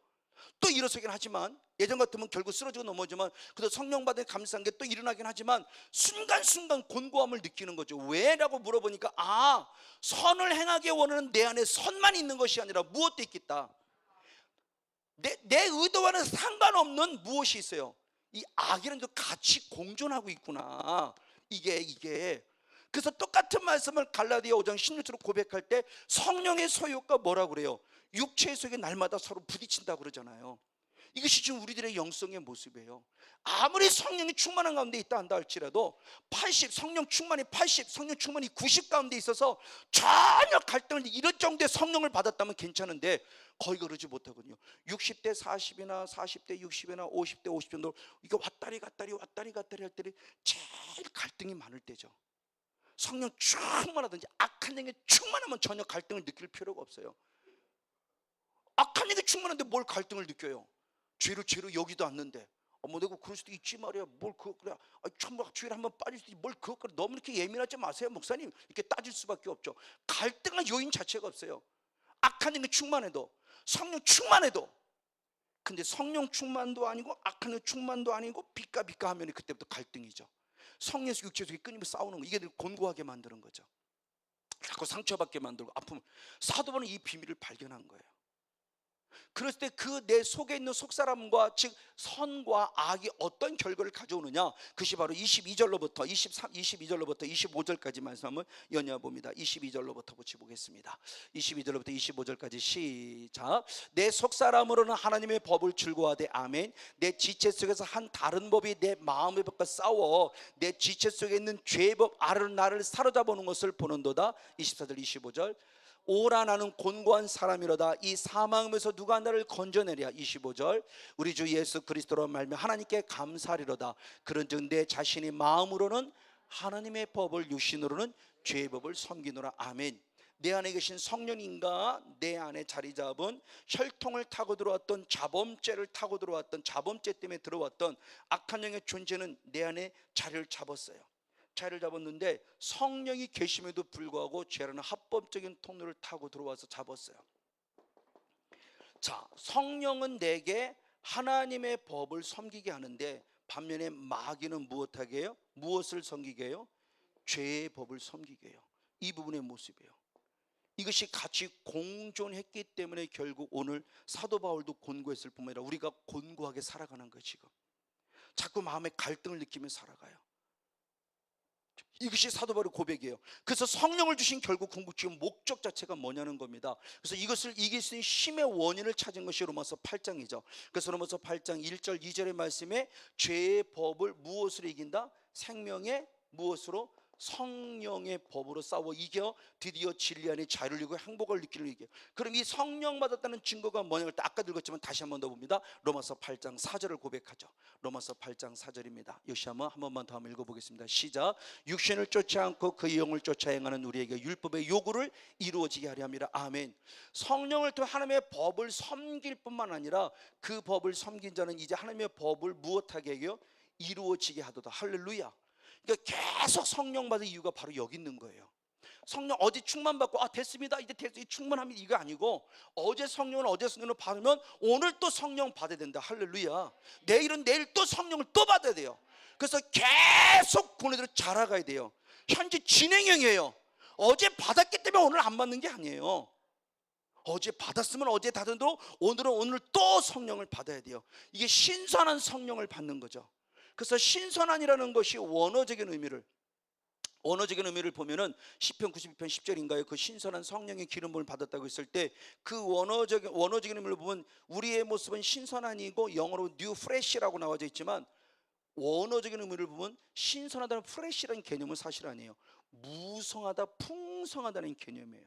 또 일어서긴 하지만, 예전 같으면 결국 쓰러지고 넘어지만 그래도 성령 받은 감사한 게 또 일어나긴 하지만 순간순간 곤고함을 느끼는 거죠. 왜? 라고 물어보니까 선을 행하기 원하는 내 안에 선만 있는 것이 아니라 무엇도 있겠다. 내 의도와는 상관없는 무엇이 있어요. 이 악이라는 게 같이 공존하고 있구나. 이게 그래서 똑같은 말씀을 갈라디아 5장 16절로 고백할 때 성령의 소유가 뭐라고 그래요? 육체의 소유가 날마다 서로 부딪힌다고 그러잖아요. 이것이 지금 우리들의 영성의 모습이에요. 아무리 성령이 충만한 가운데 있다 한다 할지라도 80, 성령 충만이 80, 성령 충만이 90 가운데 있어서 전혀 갈등을 이런 정도의 성령을 받았다면 괜찮은데 거의 그러지 못하거든요. 60대 40이나 40대 60이나 50대 50 정도 이게 왔다리 갔다리 할 때는 제일 갈등이 많을 때죠. 성령 충만하든지 악한 영에 충만하면 전혀 갈등을 느낄 필요가 없어요. 악한 영에 충만한데 뭘 갈등을 느껴요? 죄로 여기도 않는데 내가 그럴 수도 있지 말이야. 뭘 그래? 천막 죄를 한번 빠질 수도 있지. 뭘 그래? 너무 이렇게 예민하지 마세요, 목사님. 이렇게 따질 수밖에 없죠. 갈등한 요인 자체가 없어요. 악한 영에 충만해도, 성령 충만해도. 근데 성령 충만도 아니고 악한 영 충만도 아니고 비까 하면 그때부터 갈등이죠. 성령에서 육체에서 끊임없이 싸우는 거, 이게 곤고하게 만드는 거죠. 자꾸 상처받게 만들고 아픔을. 사도 바울은 이 비밀을 발견한 거예요. 그랬을 때 그 내 속에 있는 속사람과 즉 선과 악이 어떤 결과를 가져오느냐, 그것이 바로 22절로부터 25절까지 말씀을 연이어 봅니다. 22절로부터 보겠습니다. 22절로부터 25절까지 시작. 내 속사람으로는 하나님의 법을 즐거워하되 아멘. 내 지체 속에서 한 다른 법이 내 마음의 법과 싸워 내 지체 속에 있는 죄의 법 아를 나를 사로잡아오는 것을 보는도다. 24절 25절. 오라 나는 곤고한 사람이로다. 이 사망에서 누가 나를 건져내랴. 25절. 우리 주 예수 그리스도로 말미암아 하나님께 감사하리로다. 그런즉 내 자신이 마음으로는 하나님의 법을, 육신으로는 죄의 법을 섬기노라. 아멘. 내 안에 계신 성령님과 내 안에 자리 잡은 혈통을 타고 들어왔던 자범죄를 타고 들어왔던 자범죄 때문에 들어왔던 악한 영의 존재는 내 안에 자리를 잡았어요. 자리를 잡았는데 성령이 계심에도 불구하고 죄라는 합법적인 통로를 타고 들어와서 잡았어요. 자, 성령은 내게 하나님의 법을 섬기게 하는데 반면에 마귀는 무엇하게 해요? 무엇을 섬기게 해요? 죄의 법을 섬기게 해요. 이 부분의 모습이에요. 이것이 같이 공존했기 때문에 결국 오늘 사도 바울도 곤고했을 뿐만 아니라 우리가 곤고하게 살아가는 거예요. 지금 자꾸 마음에 갈등을 느끼며 살아가요. 이것이 사도 바울의 고백이에요. 그래서 성령을 주신 결국 궁극적인 목적 자체가 뭐냐는 겁니다. 그래서 이것을 이길 수 있는 힘의 원인을 찾은 것이 로마서 8장이죠. 그래서 로마서 8장 1절 2절의 말씀에 죄의 법을 무엇으로 이긴다? 생명의 무엇으로? 성령의 법으로 싸워 이겨 드디어 진리 안에 자유를 이루고 행복을 느끼는 이겨. 그럼 이 성령 받았다는 증거가 뭐냐고 아까 읽었지만 다시 한 번 더 봅니다. 로마서 8장 4절을 고백하죠. 로마서 8장 4절입니다. 역시 한 번만 더 한번 읽어보겠습니다. 시작. 육신을 쫓지 않고 그 영을 쫓아 행하는 우리에게 율법의 요구를 이루어지게 하려 함이라. 아멘. 성령을 통해 하나님의 법을 섬길 뿐만 아니라 그 법을 섬긴 자는 이제 하나님의 법을 무엇하게 해요? 이루어지게 하도다. 할렐루야. 그러니까 계속 성령 받은 이유가 바로 여기 있는 거예요. 성령 어제 충만받고 됐습니다, 이제 됐어요, 충만합니다, 이거 아니고 어제 성령을 받으면 오늘 또 성령 받아야 된다. 할렐루야. 내일은 내일 또 성령을 또 받아야 돼요. 그래서 계속 보내대로 자라가야 돼요. 현재 진행형이에요. 어제 받았기 때문에 오늘 안 받는 게 아니에요. 어제 받았으면 어제 받은 대로 오늘은 오늘 또 성령을 받아야 돼요. 이게 신선한 성령을 받는 거죠. 그래서 신선한이라는 것이 원어적인 의미를 보면은 시편 92편 10절인가요? 그 신선한 성령의 기름을 받았다고 했을 때 그 원어적인 의미를 보면 우리의 모습은 신선한이고 영어로 new fresh라고 나와져 있지만 원어적인 의미를 보면 신선하다는 fresh라는 개념은 사실 아니에요. 무성하다, 풍성하다는 개념이에요.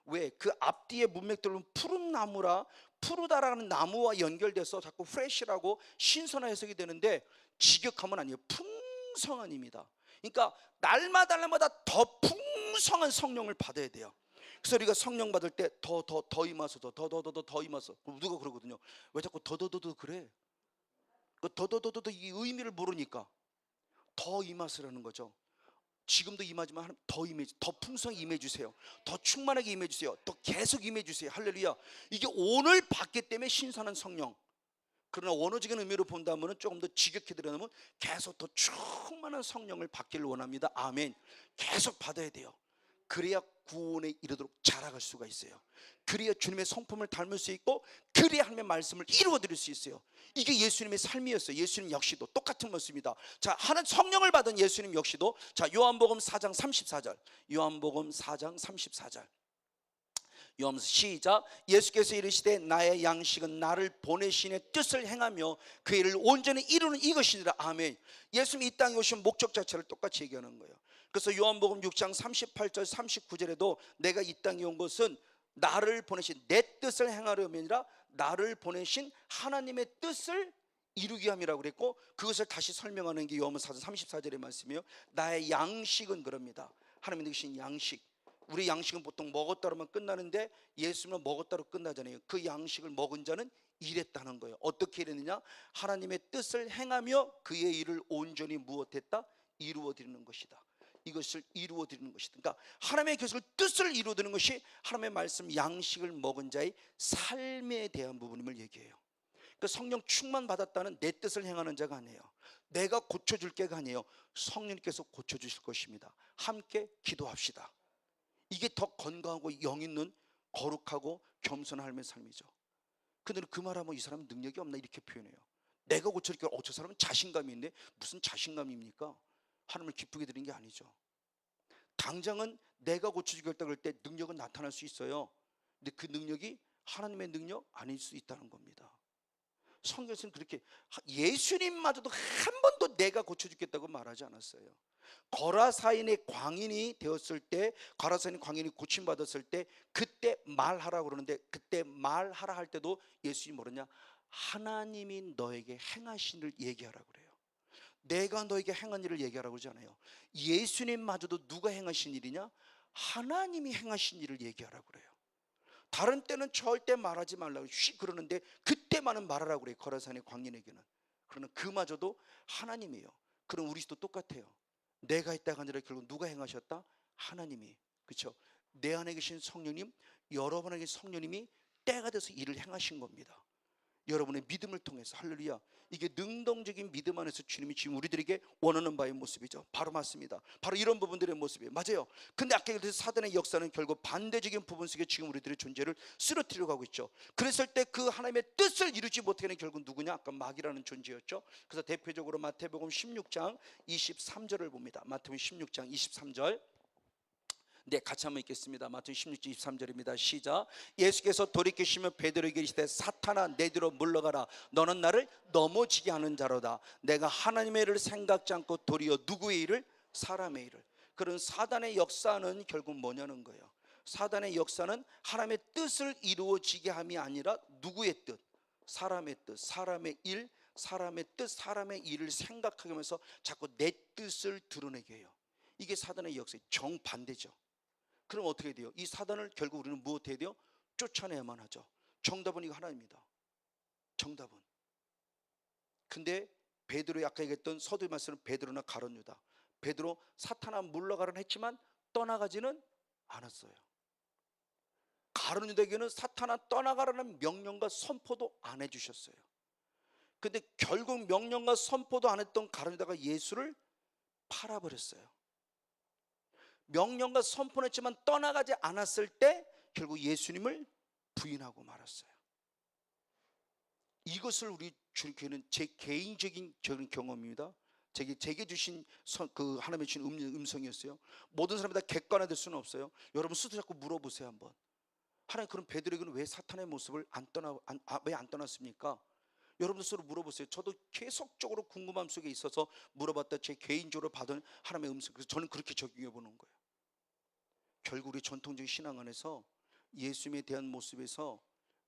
왜? 그 앞뒤의 문맥들은 푸른 나무라 푸르다라는 나무와 연결돼서 자꾸 fresh라고 신선한 해석이 되는데 직역하면 아니에요. 풍성한입니다. 그러니까 날마다 더 풍성한 성령을 받아야 돼요. 그래서 우리가 성령 받을 때 더 임하소, 더 임하소. 누가 그러거든요. 왜 자꾸 더 그래? 더 이 의미를 모르니까 더 임하소라는 거죠. 지금도 임하지만 하나님 더 풍성히 임해주세요. 더 충만하게 임해주세요. 더 계속 임해주세요. 할렐루야. 이게 오늘 받기 때문에 신선한 성령. 그러나 원어적인 의미로 본다면 조금 더 지극히 드러나면 계속 더 충만한 성령을 받기를 원합니다. 아멘. 계속 받아야 돼요. 그래야 구원에 이르도록 자라갈 수가 있어요. 그래야 주님의 성품을 닮을 수 있고 그래야 하나님의 말씀을 이루어 드릴 수 있어요. 이게 예수님의 삶이었어요. 예수님 역시도 똑같은 모습입니다. 자, 하나님 성령을 받은 예수님 역시도 자, 요한복음 4장 34절. 요한복음 4장 34절. 요한복음 시작. 예수께서 이르시되 나의 양식은 나를 보내신 이의 뜻을 행하며 그 일을 온전히 이루는 이것이니라. 아멘. 예수님이 이 땅에 오신 목적 자체를 똑같이 얘기하는 거예요. 그래서 요한복음 6장 38절 39절에도 내가 이 땅에 온 것은 나를 보내신 내 뜻을 행하려면이라, 나를 보내신 하나님의 뜻을 이루기 함이라고 그랬고, 그것을 다시 설명하는 게 요한복음 4장 34절의 말씀이에요. 나의 양식은 그럽니다. 하나님이 주신 양식. 우리 양식은 보통 먹었다로만 끝나는데 예수님은 먹었다로 끝나잖아요. 그 양식을 먹은 자는 일했다는 거예요. 어떻게 일했느냐? 하나님의 뜻을 행하며 그의 일을 온전히 무엇했다? 이루어 드리는 것이다. 이것을 이루어 드리는 것이다. 그러니까 하나님의 계획을 뜻을 이루어 드리는 것이 하나님의 말씀 양식을 먹은 자의 삶에 대한 부분임을 얘기해요. 그러니까 성령 충만 받았다는 내 뜻을 행하는 자가 아니에요. 내가 고쳐줄 게가 아니에요. 성령님께서 고쳐주실 것입니다. 함께 기도합시다. 이게 더 건강하고 영 있는 거룩하고 겸손한 삶의 삶이죠. 근데 그 말하면 이 사람은 능력이 없나 이렇게 표현해요. 내가 고쳐줄게. 저 사람은 자신감이 있네. 무슨 자신감입니까? 하나님을 기쁘게 드리는 게 아니죠. 당장은 내가 고쳐주겠다 그럴 때 능력은 나타날 수 있어요. 근데 그 능력이 하나님의 능력 아닐 수 있다는 겁니다. 성경에서는 그렇게 예수님마저도 한 번도 내가 고쳐주겠다고 말하지 않았어요. 거라사인의 광인이 되었을 때, 거라사인의 광인이 고침받았을 때 그때 말하라고 그러는데, 그때 말하라 할 때도 예수님이 뭐랬냐? 하나님이 너에게 행하신 일을 얘기하라고 그래요. 내가 너에게 행한 일을 얘기하라고 그러지 않아요. 예수님마저도 누가 행하신 일이냐? 하나님이 행하신 일을 얘기하라고 그래요. 다른 때는 절대 말하지 말라고 그러는데 그때만은 말하라고 그래요. 거라산의 광인에게는. 그러나 그마저도 하나님이에요. 그럼 우리도 똑같아요. 내가 했다가 아니라 결국 누가 행하셨다? 하나님이. 그렇죠? 내 안에 계신 성령님, 여러분에게 성령님이 때가 돼서 일을 행하신 겁니다. 여러분의 믿음을 통해서. 할렐루야. 이게 능동적인 믿음 안에서 주님이 지금 우리들에게 원하는 바의 모습이죠. 바로 맞습니다. 바로 이런 부분들의 모습이에요. 맞아요. 근데 아까 얘기했듯이 사단의 역사는 결국 반대적인 부분 속에 지금 우리들의 존재를 쓰러뜨리려고 하고 있죠. 그랬을 때 그 하나님의 뜻을 이루지 못하게 하는 결국 누구냐? 아까 마귀라는 존재였죠. 그래서 대표적으로 마태복음 16장 23절을 봅니다. 마태복음 16장 23절. 네, 같이 한번 읽겠습니다. 마태복음 16장 23절입니다. 시작. 예수께서 돌이키시며 베드로에게 이르시되 사탄아 내 뒤로 물러가라. 너는 나를 넘어지게 하는 자로다. 내가 하나님의 일을 생각지 않고 도리어 누구의 일을? 사람의 일을. 그런 사단의 역사는 결국 뭐냐는 거예요. 사단의 역사는 하나님의 뜻을 이루어지게 함이 아니라 누구의 뜻? 사람의 뜻, 사람의 일, 사람의 뜻, 사람의 일을 생각하게 하면서 자꾸 내 뜻을 드러내게 해요. 이게 사단의 역사의 정반대죠. 그럼 어떻게 돼요? 이 사단을 결국 우리는 무엇해야 돼요? 쫓아내야만 하죠. 정답은 이거 하나입니다. 정답은. 근데 베드로의 아까 얘기했던 서두에 말씀은 베드로나 가룟 유다. 베드로 사탄아 물러가라는 했지만 떠나가지는 않았어요. 가룟 유다에게는 사탄아 떠나가라는 명령과 선포도 안 해주셨어요. 근데 결국 명령과 선포도 안 했던 가룟 유다가 예수를 팔아버렸어요. 명령과 선포는 했지만 떠나가지 않았을 때 결국 예수님을 부인하고 말았어요. 이것을 우리 주님께는 제 개인적인 경험입니다. 제게 주신 그 하나님의 주신 음성이었어요. 모든 사람이 다 객관화될 수는 없어요. 여러분 스스로 자꾸 물어보세요 한번. 하나님, 그럼 베드로에게는 왜 사탄의 모습을 왜 안 떠났습니까? 여러분들 스스로 물어보세요. 저도 계속적으로 궁금함 속에 있어서 물어봤다 제 개인적으로 받은 하나님의 음성. 그래서 저는 그렇게 적용해 보는 거예요. 결국 우리 전통적인 신앙 안에서 예수님에 대한 모습에서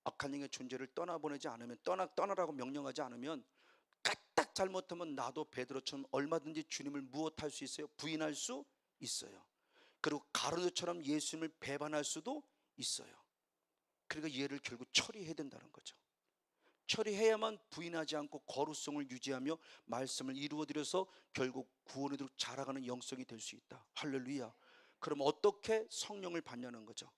악한 영의 존재를 떠나보내지 않으면, 떠나라고 명령하지 않으면, 까딱 잘못하면 나도 베드로처럼 얼마든지 주님을 무엇할 수 있어요? 부인할 수 있어요. 그리고 가룟유다처럼 예수님을 배반할 수도 있어요. 그러니까 얘를 결국 처리해야 된다는 거죠. 처리해야만 부인하지 않고 거룩성을 유지하며 말씀을 이루어드려서 결국 구원으로 자라가는 영성이 될 수 있다. 할렐루야. 그럼 어떻게 성령을 받냐는 거죠.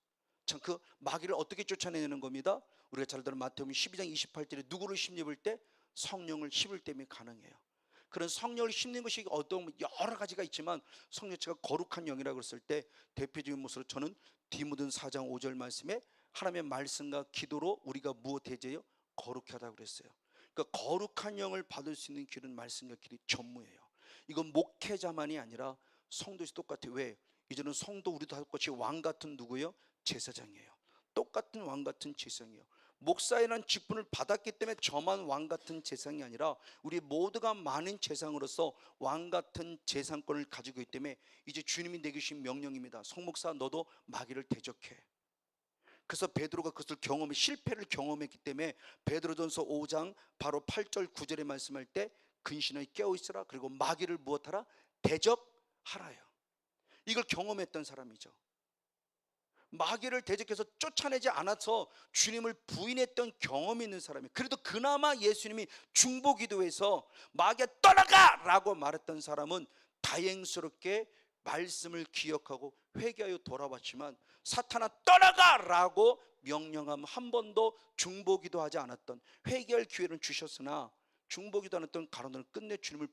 참, 그 마귀를 어떻게 쫓아내는 겁니다. 우리가 잘 들은 마태복음 12장 28절에 누구를 힘입을 때? 성령을 힘을 때문에 가능해요. 그런 성령을 힘는 것이 어떤 여러 가지가 있지만 성령 자체가 거룩한 영이라고 했을 때 대표적인 모습으로 저는 디모데 4장 5절 말씀에 하나님의 말씀과 기도로 우리가 무엇해져요? 거룩히 하다고 그랬어요. 그러니까 거룩한 영을 받을 수 있는 길은 말씀과 길이 전무예요. 이건 목회자만이 아니라 성도에서 똑같아요. 왜? 이제는 성도 우리도 할 것이 왕 같은 누구예요? 제사장이에요. 똑같은 왕 같은 재성이에요. 목사이라는 직분을 받았기 때문에 저만 왕 같은 재상이 아니라 우리 모두가 많은 재상으로서 왕 같은 재상권을 가지고 있기 때문에 이제 주님이 내게 주신 명령입니다. 송목사, 너도 마귀를 대적해. 그래서 베드로가 그것을 실패를 경험했기 때문에 베드로전서 5장 바로 8절 9절에 말씀할 때 근신하여 깨어 있으라, 그리고 마귀를 무엇하라? 대적하라요. 이걸 경험했던 사람이죠. 마귀를 대적해서 쫓아내지 않아서 주님을 부인했던 경험이 있는 사람이에요. 그래도 그나마 예수님이 중보기도에서 마귀야 떠나가! 라고 말했던 사람은 다행스럽게 말씀을 기억하고 회개하여 돌아왔지만, 사탄아 떠나가! 라고 명령하면 한 번도 중보기도하지 않았던, 회개할 기회는 주셨으나 중보기도 않았던 가론을 끝내 주님을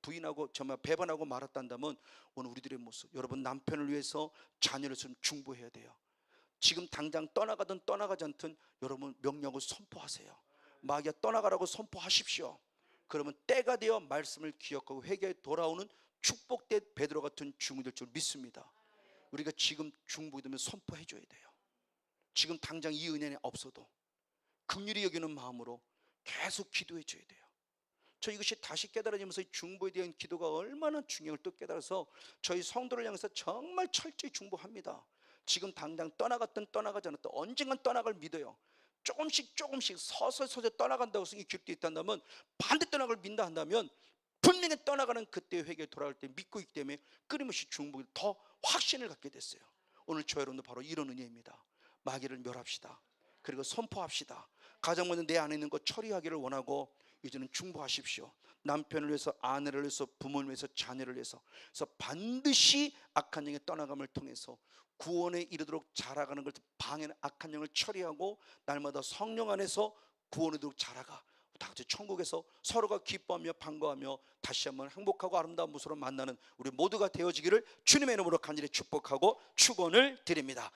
부인하고 정말 배반하고 말았단다면, 오늘 우리들의 모습, 여러분 남편을 위해서 자녀를 위해서 중보해야 돼요. 지금 당장 떠나가든 떠나가지 않든 여러분 명령을 선포하세요. 마귀야 떠나가라고 선포하십시오. 그러면 때가 되어 말씀을 기억하고 회개에 돌아오는 축복된 베드로 같은 중이 될 줄 믿습니다. 우리가 지금 중보기 되면 선포해 줘야 돼요. 지금 당장 이 은혜는 없어도 긍휼히 여기는 마음으로 계속 기도해 줘야 돼요. 저 이것이 다시 깨달아지면서 중보에 대한 기도가 얼마나 중요한 걸 또 깨달아서 저희 성도를 향해서 정말 철저히 중보합니다. 지금 당장 떠나갔든 떠나가지 않았든 언젠간 떠나갈 믿어요. 조금씩 서서히 떠나간다고 생각이 길 때 있다면, 반대 떠나갈 믿는다 한다면 분명히 떠나가는 그때 회개에 돌아갈 때 믿고 있기 때문에 끊임없이 중보에 더 확신을 갖게 됐어요. 오늘 저 여러분도 바로 이런 은혜입니다. 마귀를 멸합시다. 그리고 선포합시다. 가장 먼저 내 안에 있는 것 처리하기를 원하고 이제는 중보하십시오. 남편을 위해서, 아내를 위해서, 부모를 위해서, 자녀를 위해서. 그래서 반드시 악한 영의 떠나감을 통해서 구원에 이르도록 자라가는 것을 방해하는 악한 영을 처리하고 날마다 성령 안에서 구원에 이르도록 자라가 다 같이 천국에서 서로가 기뻐하며 반가워하며 다시 한번 행복하고 아름다운 모습으로 만나는 우리 모두가 되어지기를 주님의 이름으로 간절히 축복하고 축원을 드립니다.